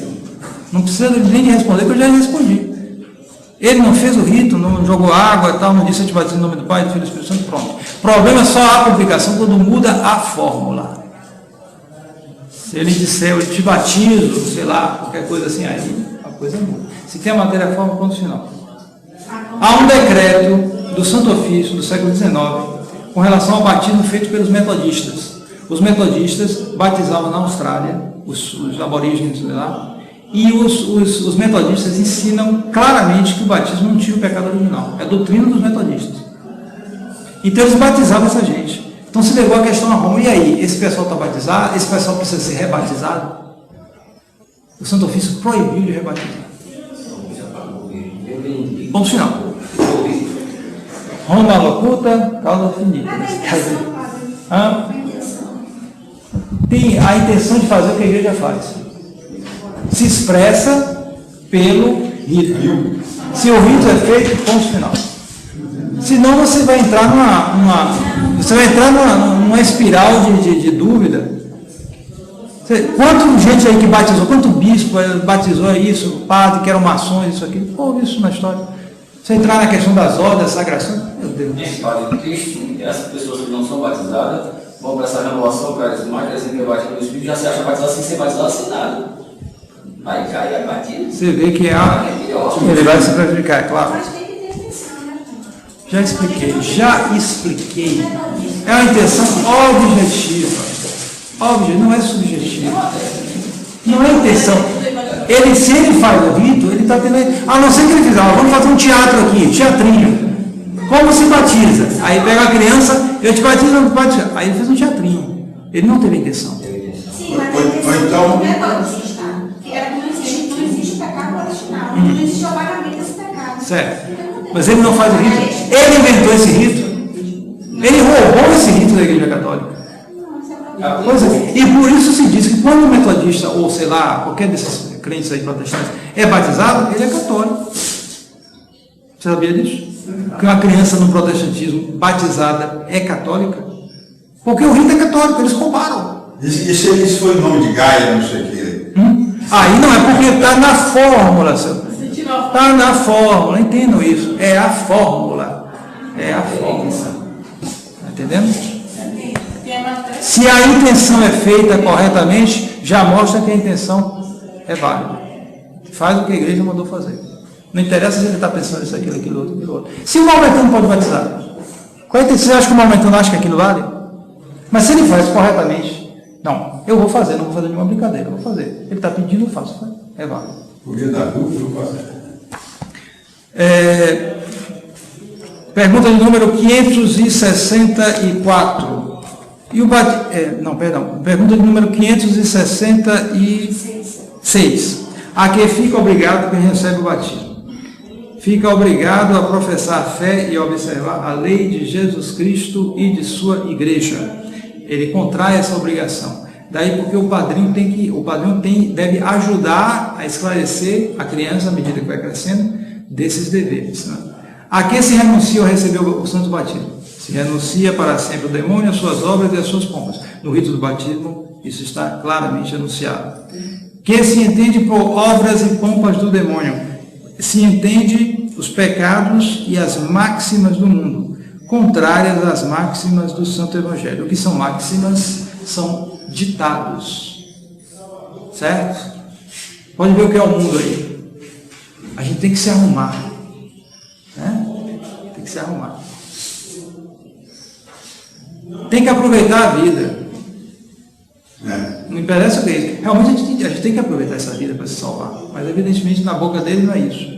Não precisa nem de responder, porque eu já respondi. Ele não fez o rito, não jogou água e tal, não disse eu te batizo em nome do Pai, do Filho e do Espírito Santo, pronto. O problema é só a complicação quando muda a fórmula. Se ele disser eu te batizo, sei lá, qualquer coisa assim, aí a coisa muda. Se tem a matéria forma, ponto final. Há um decreto do Santo Ofício do século XIX com relação ao batismo feito pelos metodistas. Os metodistas batizavam na Austrália, os aborígenes lá, e os metodistas ensinam claramente que o batismo não tira o pecado original. É a doutrina dos metodistas. Então eles batizavam essa gente. Então se levou a questão a Roma. E aí? Esse pessoal está batizado? Esse pessoal precisa ser rebatizado? O Santo Ofício proibiu de rebatizar. Ponto final. Roma locuta, causa finita. Tem a intenção de fazer o que a igreja faz. Se expressa pelo rito. Se o rito é feito, ponto final. Senão você vai entrar numa espiral de dúvida. Quanto gente aí que batizou, quanto bispo batizou isso, padre que eram maçons, isso aqui, ouve isso na história. Você entrar na questão das ordens, da sagração, meu Deus. Padre, triste, essas pessoas que não são batizadas vão para essa renovação carismática, dizendo que é batismo do Espírito, já se acha batizado sem ser batizado sem nada. Vai cair a batida. Você vê que ele vai se prejudicar, é claro. Mas tem que ter intenção, né? Já expliquei. É uma intenção objetiva. Não é subjetiva. Não é intenção. Se ele faz o rito, ele está tendo. A não ser que ele fizer, vamos fazer um teatro aqui, teatrinho. Como se batiza? Aí pega a criança, eu te batizo, não te batizo. Aí ele fez um teatrinho. Ele não teve intenção. Sim, mas a intenção do metodista era que não existe pecado original, não existe o apagamento desse pecado. Certo. Mas ele não faz o rito. Ele inventou esse rito. Ele roubou esse rito da Igreja Católica. Pois é. E por isso se diz que quando o metodista, ou sei lá, qualquer desses crentes aí protestantes, é batizado, ele é católico. Você sabia disso? Que uma criança no protestantismo batizada é católica? Porque o rito é católico, eles roubaram. Isso foi o nome de Gaia, não sei o que. Aí não é porque está na fórmula, senhor. Está na fórmula, entendam isso. É a fórmula. É a fórmula. Está entendendo? Se a intenção é feita corretamente, já mostra que a intenção é válida. Faz o que a igreja mandou fazer. Não interessa se ele está pensando isso, aquilo, outro. Se o maometano pode batizar, qual é a intenção? Você acha que o maometano acha que aquilo vale? Mas se ele faz corretamente, não, eu vou fazer, não vou fazer nenhuma brincadeira, eu vou fazer. Ele está pedindo, eu faço. É válido. Podia dar dúvida, eu faço. Pergunta de número 564. Pergunta de número 566. A que fica obrigado quem recebe o batismo? Fica obrigado a professar a fé e a observar a lei de Jesus Cristo e de sua igreja. Ele contrai essa obrigação. Daí porque o padrinho deve ajudar a esclarecer a criança, à medida que vai crescendo, desses deveres. Né? A que se renuncia ao receber o santo batismo? Se renuncia para sempre o demônio, as suas obras e as suas pompas. No rito do batismo, isso está claramente anunciado. Que se entende por obras e pompas do demônio? Se entende os pecados e as máximas do mundo, contrárias às máximas do Santo Evangelho. O que são máximas? São ditados. Certo? Pode ver o que é o mundo aí. A gente tem que se arrumar. Né? Tem que se arrumar. Tem que aproveitar a vida. Não interessa o que é isso. Realmente a gente tem que aproveitar essa vida para se salvar. Mas evidentemente na boca dele não é isso.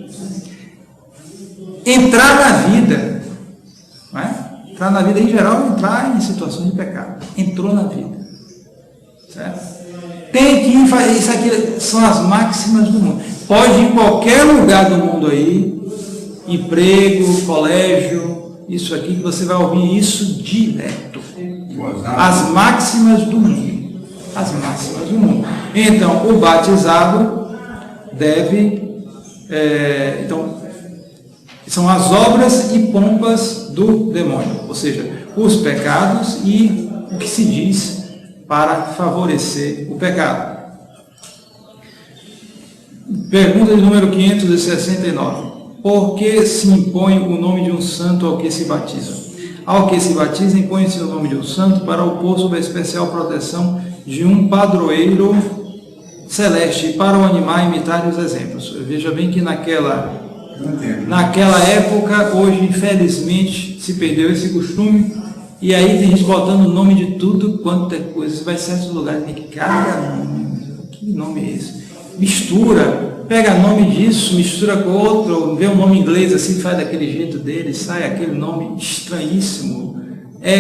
Entrar na vida, não é? Entrar na vida em geral é entrar em situações de pecado. Entrou na vida. Certo? Tem que ir fazer isso aqui, são as máximas do mundo. Pode ir em qualquer lugar do mundo aí, emprego, colégio, isso aqui, que você vai ouvir isso direto. As máximas do mundo. As máximas do mundo. Então, o batizado deve... então, são as obras e pompas do demônio, ou seja, os pecados e o que se diz para favorecer o pecado. Pergunta de número 569. Por que se impõe o nome de um santo ao que se batiza? Ao que se batiza, impõe-se o nome de um santo para opor sob a especial proteção de um padroeiro celeste, para o animar e imitar os exemplos. Veja bem que naquela época, hoje infelizmente se perdeu esse costume, e aí tem gente botando o nome de tudo quanto é coisa. Você vai em certos lugares e tem que carregar nome. Que nome é esse? Mistura, pega nome disso, mistura com outro, vê um nome inglês assim, faz daquele jeito dele, sai aquele nome estranhíssimo.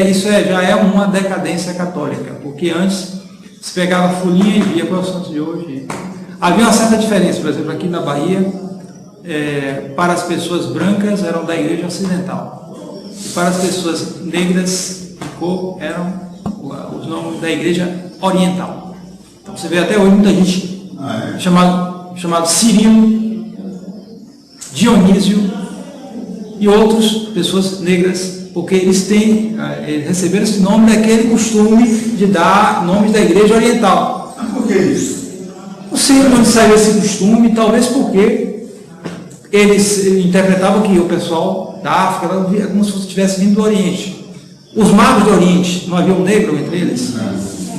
Isso já é uma decadência católica, porque antes se pegava a folhinha e via qual é o santo de hoje. Havia uma certa diferença, por exemplo, aqui na Bahia, para as pessoas brancas eram da igreja ocidental, e para as pessoas negras de cor eram os nomes da igreja oriental. Então você vê até hoje muita gente chamado Cirilo, Dionísio e outras pessoas negras, porque eles receberam esse nome daquele costume de dar nomes da igreja oriental. Mas por que isso? Não sei de onde saiu esse costume, talvez porque eles interpretavam que o pessoal da África era como se tivesse vindo do Oriente. Os magos do Oriente, não havia um negro entre eles?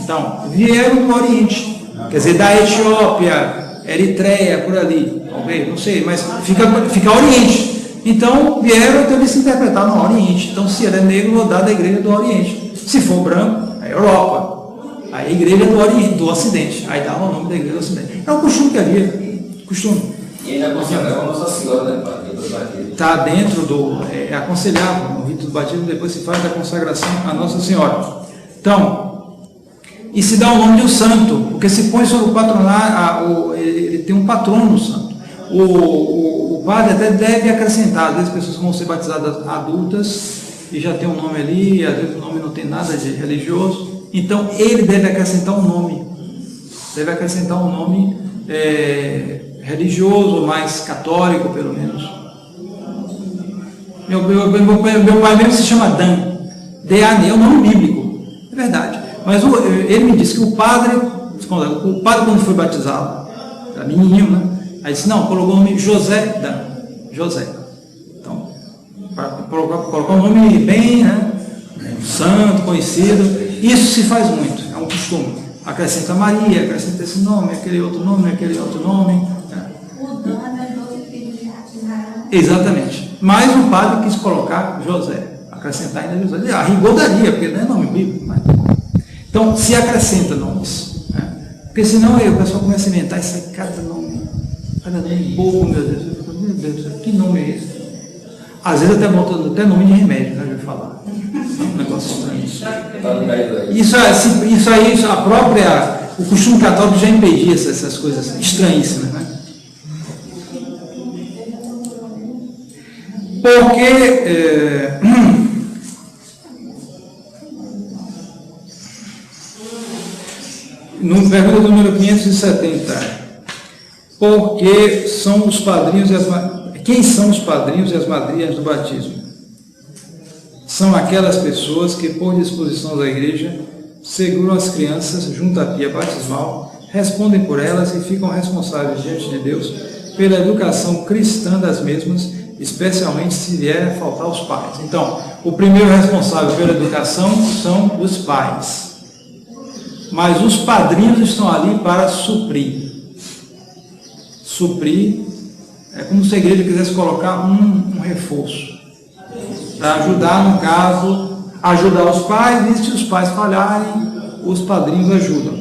Então, vieram do Oriente. Quer dizer, da Etiópia, Eritreia, por ali, talvez, não sei, mas fica Oriente. Então, então eles se interpretaram no Oriente. Então, se ele é negro, vou dar da igreja do Oriente. Se for branco, é Europa. Aí a igreja do Oriente, do Ocidente. Aí dava o nome da igreja do Ocidente. É um costume que havia. Costume. E ainda consagrava a Nossa Senhora, né, padre? Depois do batismo. Está dentro do... É aconselhável. No rito do batismo, depois se faz a consagração a Nossa Senhora. Então... E se dá o nome de um santo, porque se põe sobre o patronato, ele tem um patrono santo. O padre até deve acrescentar, às vezes pessoas vão ser batizadas adultas e já tem um nome ali, às vezes o nome não tem nada de religioso, então ele deve acrescentar um nome, religioso, mais católico pelo menos. Meu pai mesmo se chama Dan, D-A-N, é um nome bíblico, é verdade. Mas ele me disse que o padre quando foi batizado, era menininho, né? Aí disse, não, colocou o nome José Dan, José. Então, colocou um nome bem, né? Santo, conhecido. Isso se faz muito, é um costume. Acrescenta Maria, acrescenta esse nome, aquele outro nome. Né? Exatamente. Mas o padre quis colocar José, acrescentar ainda José. A rigor daria, porque não é nome bíblico, mas... Então, se acrescenta nomes, né? Porque senão o pessoal começa a inventar e sai cada nome bobo, meu Deus, que nome é esse? Às vezes até botando até nome de remédio, né, já ouvi falar. Um negócio estranho. Isso aí, o costume católico já impedia essas coisas estranhíssimas, né? Porque... No pergunta número 570, porque são os padrinhos quem são os padrinhos e as madrinhas do batismo? São aquelas pessoas que, por disposição da igreja, seguram as crianças junto à pia batismal, respondem por elas e ficam responsáveis diante de Deus pela educação cristã das mesmas, especialmente se vier a faltar os pais. Então, o primeiro responsável pela educação são os pais. Mas os padrinhos estão ali para suprir. Suprir é como se a igreja quisesse colocar um reforço. Para ajudar, no caso, ajudar os pais, e se os pais falharem, os padrinhos ajudam.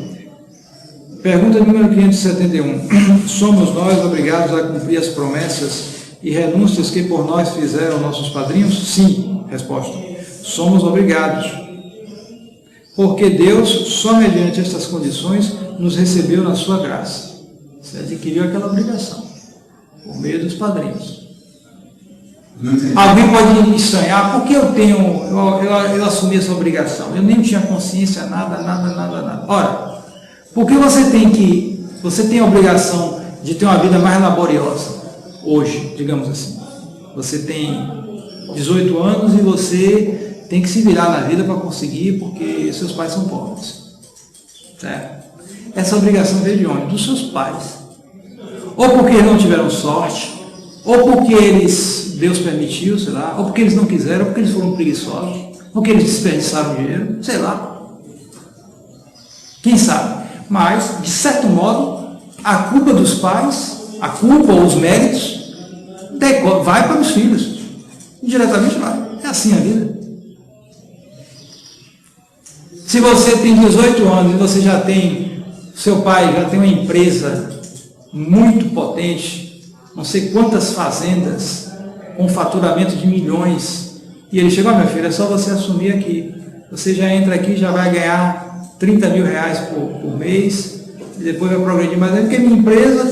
Pergunta número 571. Somos nós obrigados a cumprir as promessas e renúncias que por nós fizeram nossos padrinhos? Sim. Resposta. Somos obrigados. Porque Deus, só mediante estas condições, nos recebeu na sua graça. Você adquiriu aquela obrigação, por meio dos padrinhos. Alguém pode estranhar, por que eu assumi essa obrigação? Eu nem tinha consciência, nada. Ora, porque você tem a obrigação de ter uma vida mais laboriosa hoje, digamos assim. Você tem 18 anos e você tem que se virar na vida para conseguir, porque seus pais são pobres. Certo? Essa obrigação veio de onde? Dos seus pais. Ou porque eles não tiveram sorte, ou porque Deus permitiu, sei lá, ou porque eles não quiseram, ou porque eles foram preguiçosos, ou porque eles desperdiçaram dinheiro, sei lá. Quem sabe? Mas, de certo modo, a culpa dos pais, a culpa ou os méritos, vai para os filhos. Indiretamente vai. É assim a vida. Se você tem 18 anos e você seu pai já tem uma empresa muito potente, não sei quantas fazendas, com faturamento de milhões, e ele chegou, meu filho, é só você assumir aqui. Você já entra aqui e já vai ganhar 30 mil reais por mês, e depois vai progredir mais, porque minha empresa,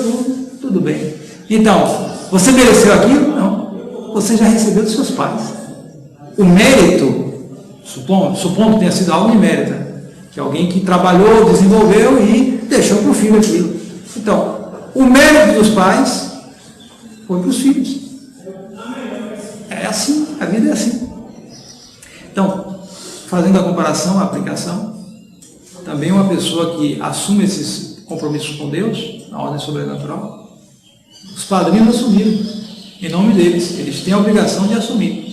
tudo bem. Então, você mereceu aquilo? Não. Você já recebeu dos seus pais. O mérito, supondo que tenha sido algo de mérito, que alguém que trabalhou, desenvolveu e deixou para o filho aquilo. Então, o mérito dos pais foi para os filhos. É assim, a vida é assim. Então, fazendo a comparação, a aplicação, também uma pessoa que assume esses compromissos com Deus, na ordem sobrenatural, os padrinhos assumiram, em nome deles. Eles têm a obrigação de assumir.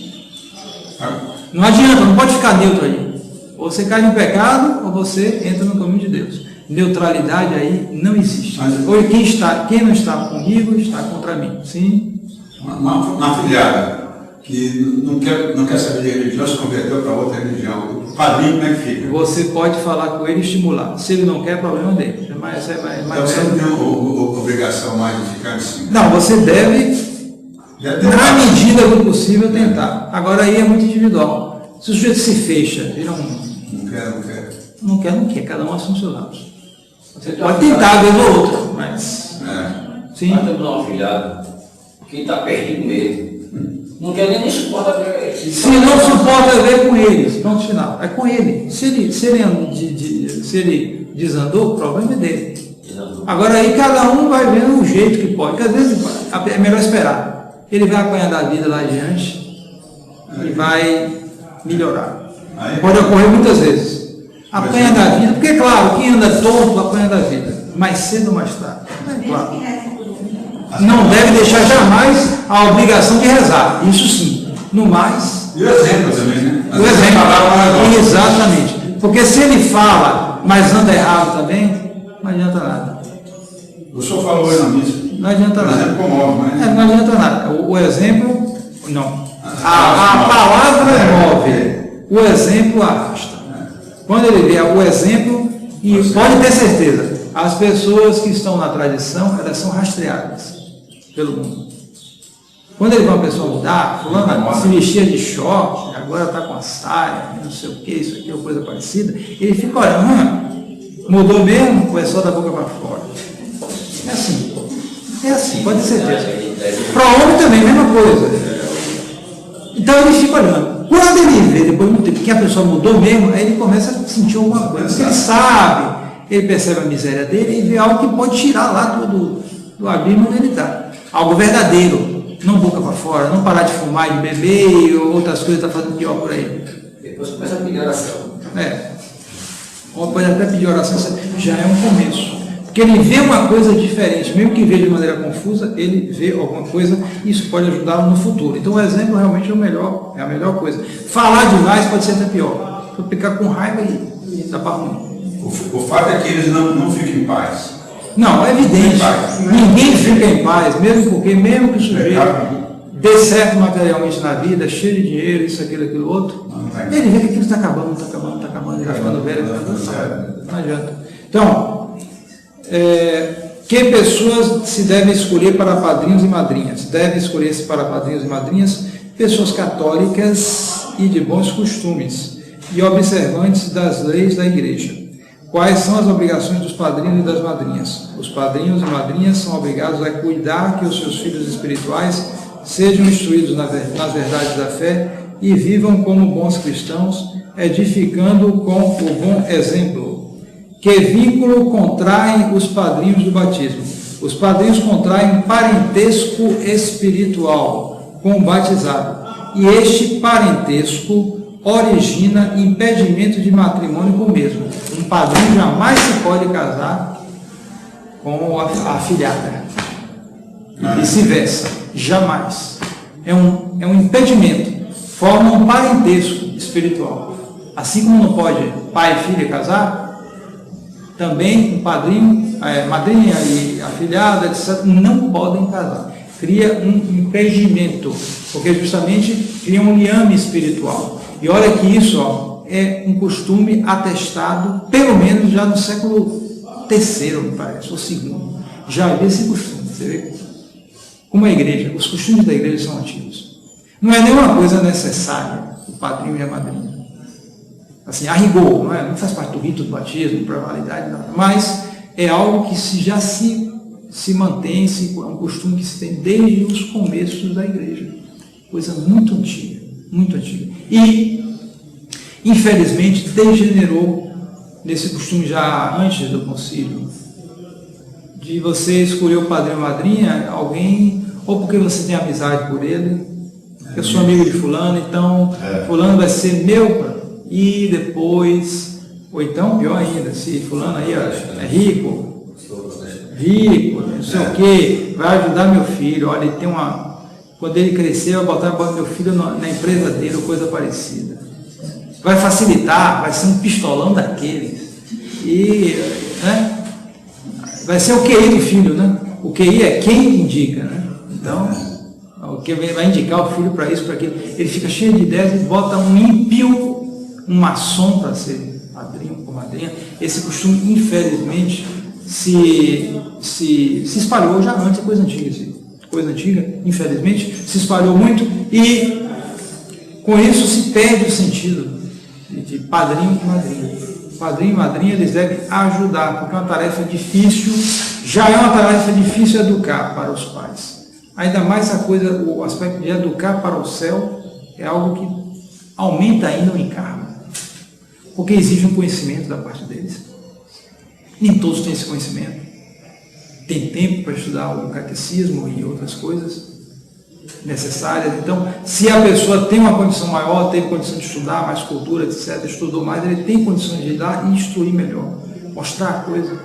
Não adianta, não pode ficar neutro aí. Ou você cai no pecado, ou você entra no caminho de Deus. Neutralidade aí não existe. Ou quem não está comigo está contra mim. Sim? Uma afilhada que não quer saber de religião, se converteu para outra religião. O padrinho, como é que fica? Você pode falar com ele e estimular. Se ele não quer, problema dele. Então você não tem obrigação mais de ficar assim? Não, você deve, na medida do possível, tentar. Agora aí é muito individual. Se o sujeito se fecha, ele não quer, cada um assume seus lados. Você pode tentar ver no outro, mas... Sim. Mas temos um afilhado que está perdido mesmo. Não quer nem suporta ver ele. Se não suporta ver com ele, pronto, final. É com ele. Se ele desandou, o problema é dele. Agora aí cada um vai vendo o jeito que pode. Porque às vezes é melhor esperar. Ele vai apanhar da vida lá adiante e vai melhorar. Pode ocorrer muitas vezes. Apanha da vida, porque é claro, quem anda torto apanha da vida. Mais cedo ou mais tarde. É claro. Não deve deixar jamais a obrigação de rezar. Isso sim. No mais. E o exemplo também, né? O exemplo. Exatamente. Porque se ele fala, mas anda errado também, não adianta nada. O senhor falou aí na missa. Não adianta nada. O exemplo comove, mas... não adianta nada. O exemplo, não. A palavra move. O exemplo arrasta. Quando ele vê o exemplo, e pode ter certeza, as pessoas que estão na tradição, elas são rastreadas pelo mundo. Quando ele vê uma pessoa mudar, fulano se vestia de short, agora está com a saia, não sei o que, isso aqui, ou coisa parecida, ele fica olhando, mudou mesmo, ou é só da boca para fora? É assim, pode ter certeza. Para o homem também, mesma coisa. Então ele fica olhando. Quando ele vê, depois de muito tempo, que a pessoa mudou mesmo, aí ele começa a sentir alguma coisa. Porque ele sabe, ele percebe a miséria dele e vê algo que pode tirar lá do abismo onde ele está. Algo verdadeiro, não boca para fora, não parar de fumar, de beber e outras coisas, está fazendo pior por aí. Depois começa a pedir oração. Ou pode até pedir oração, já é um começo. Porque ele vê uma coisa diferente, mesmo que veja de maneira confusa, ele vê alguma coisa e isso pode ajudá-lo no futuro. Então o exemplo realmente é a melhor coisa. Falar demais pode ser até pior. Vou ficar com raiva e dá para ruim. O fato é que eles não ficam em paz. Não, é evidente. Ninguém fica em paz, mesmo que o sujeito dê certo materialmente na vida, cheio de dinheiro, isso, aquilo, outro. Ele vê que aquilo está acabando, ele vai ficando velho, não adianta. Então, que pessoas se devem escolher para padrinhos e madrinhas? Devem escolher-se para padrinhos e madrinhas pessoas católicas e de bons costumes e observantes das leis da igreja. Quais são as obrigações dos padrinhos e das madrinhas? Os padrinhos e madrinhas são obrigados a cuidar que os seus filhos espirituais sejam instruídos nas verdades da fé e vivam como bons cristãos, edificando com o bom exemplo. Que vínculo contraem os padrinhos do batismo? Os padrinhos contraem parentesco espiritual com o batizado, e este parentesco origina impedimento de matrimônio com o mesmo. Um padrinho jamais se pode casar com a afilhada, e vice-versa, jamais. É um impedimento, forma um parentesco espiritual. Assim como não pode pai e filha casar, também um padrinho, madrinha e afilhada, etc., não podem casar. Cria um impedimento, porque justamente cria um liame espiritual. E olha que isso é um costume atestado, pelo menos já no século III, me parece, ou II. Já havia esse costume. Você vê como a igreja, os costumes da igreja são antigos. Não é nenhuma coisa necessária o padrinho e a madrinha. Assim, a rigor, não faz parte do rito do batismo, para validade, nada. Mas é algo que já se mantém, é um costume que se tem desde os começos da igreja. Coisa muito antiga, muito antiga. E, infelizmente, degenerou nesse costume já antes do concílio, de você escolher o padrinho ou madrinha, alguém, ou porque você tem amizade por ele, eu sou amigo de fulano, então fulano vai ser meu, e depois, ou então, pior ainda, se fulano aí é rico, não sei o que, vai ajudar meu filho, olha, ele tem quando ele crescer, eu vou botar meu filho na empresa dele, ou coisa parecida. Vai facilitar, vai ser um pistolão daqueles. E, vai ser o QI do filho, né? O QI é quem indica, né? Então, o que vai indicar o filho para isso, para aquilo. Ele fica cheio de ideias e bota um ímpio, um maçom para ser padrinho ou madrinha. Esse costume, infelizmente, se espalhou já antes, é coisa antiga, infelizmente, se espalhou muito e com isso se perde o sentido de padrinho e madrinha. Padrinho e madrinha, eles devem ajudar, porque é uma tarefa difícil, já é uma tarefa difícil educar para os pais. Ainda mais o aspecto de educar para o céu é algo que aumenta ainda o encargo, porque exige um conhecimento da parte deles. Nem todos têm esse conhecimento. Tem tempo para estudar o catecismo e outras coisas necessárias. Então, se a pessoa tem uma condição maior, tem condição de estudar mais cultura, etc., estudou mais, ele tem condições de dar e instruir melhor, mostrar a coisa,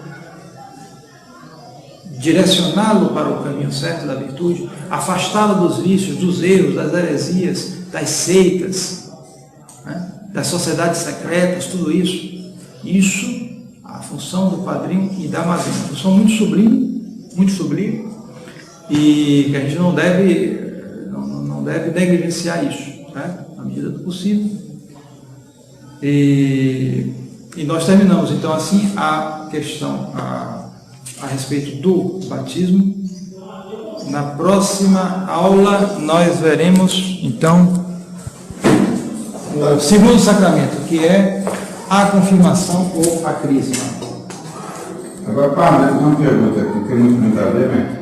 direcioná-lo para o caminho certo da virtude, afastá-lo dos vícios, dos erros, das heresias, das seitas, das sociedades secretas, tudo isso. Isso, a função do padrinho e da madrinha. Uma função muito sublime, e que a gente não deve negligenciar isso, na medida do possível. E nós terminamos, então, assim, a questão a respeito do batismo. Na próxima aula, nós veremos, então, o segundo sacramento, que é a confirmação ou a crisma. Agora, uma pergunta que tem muito a ver, né?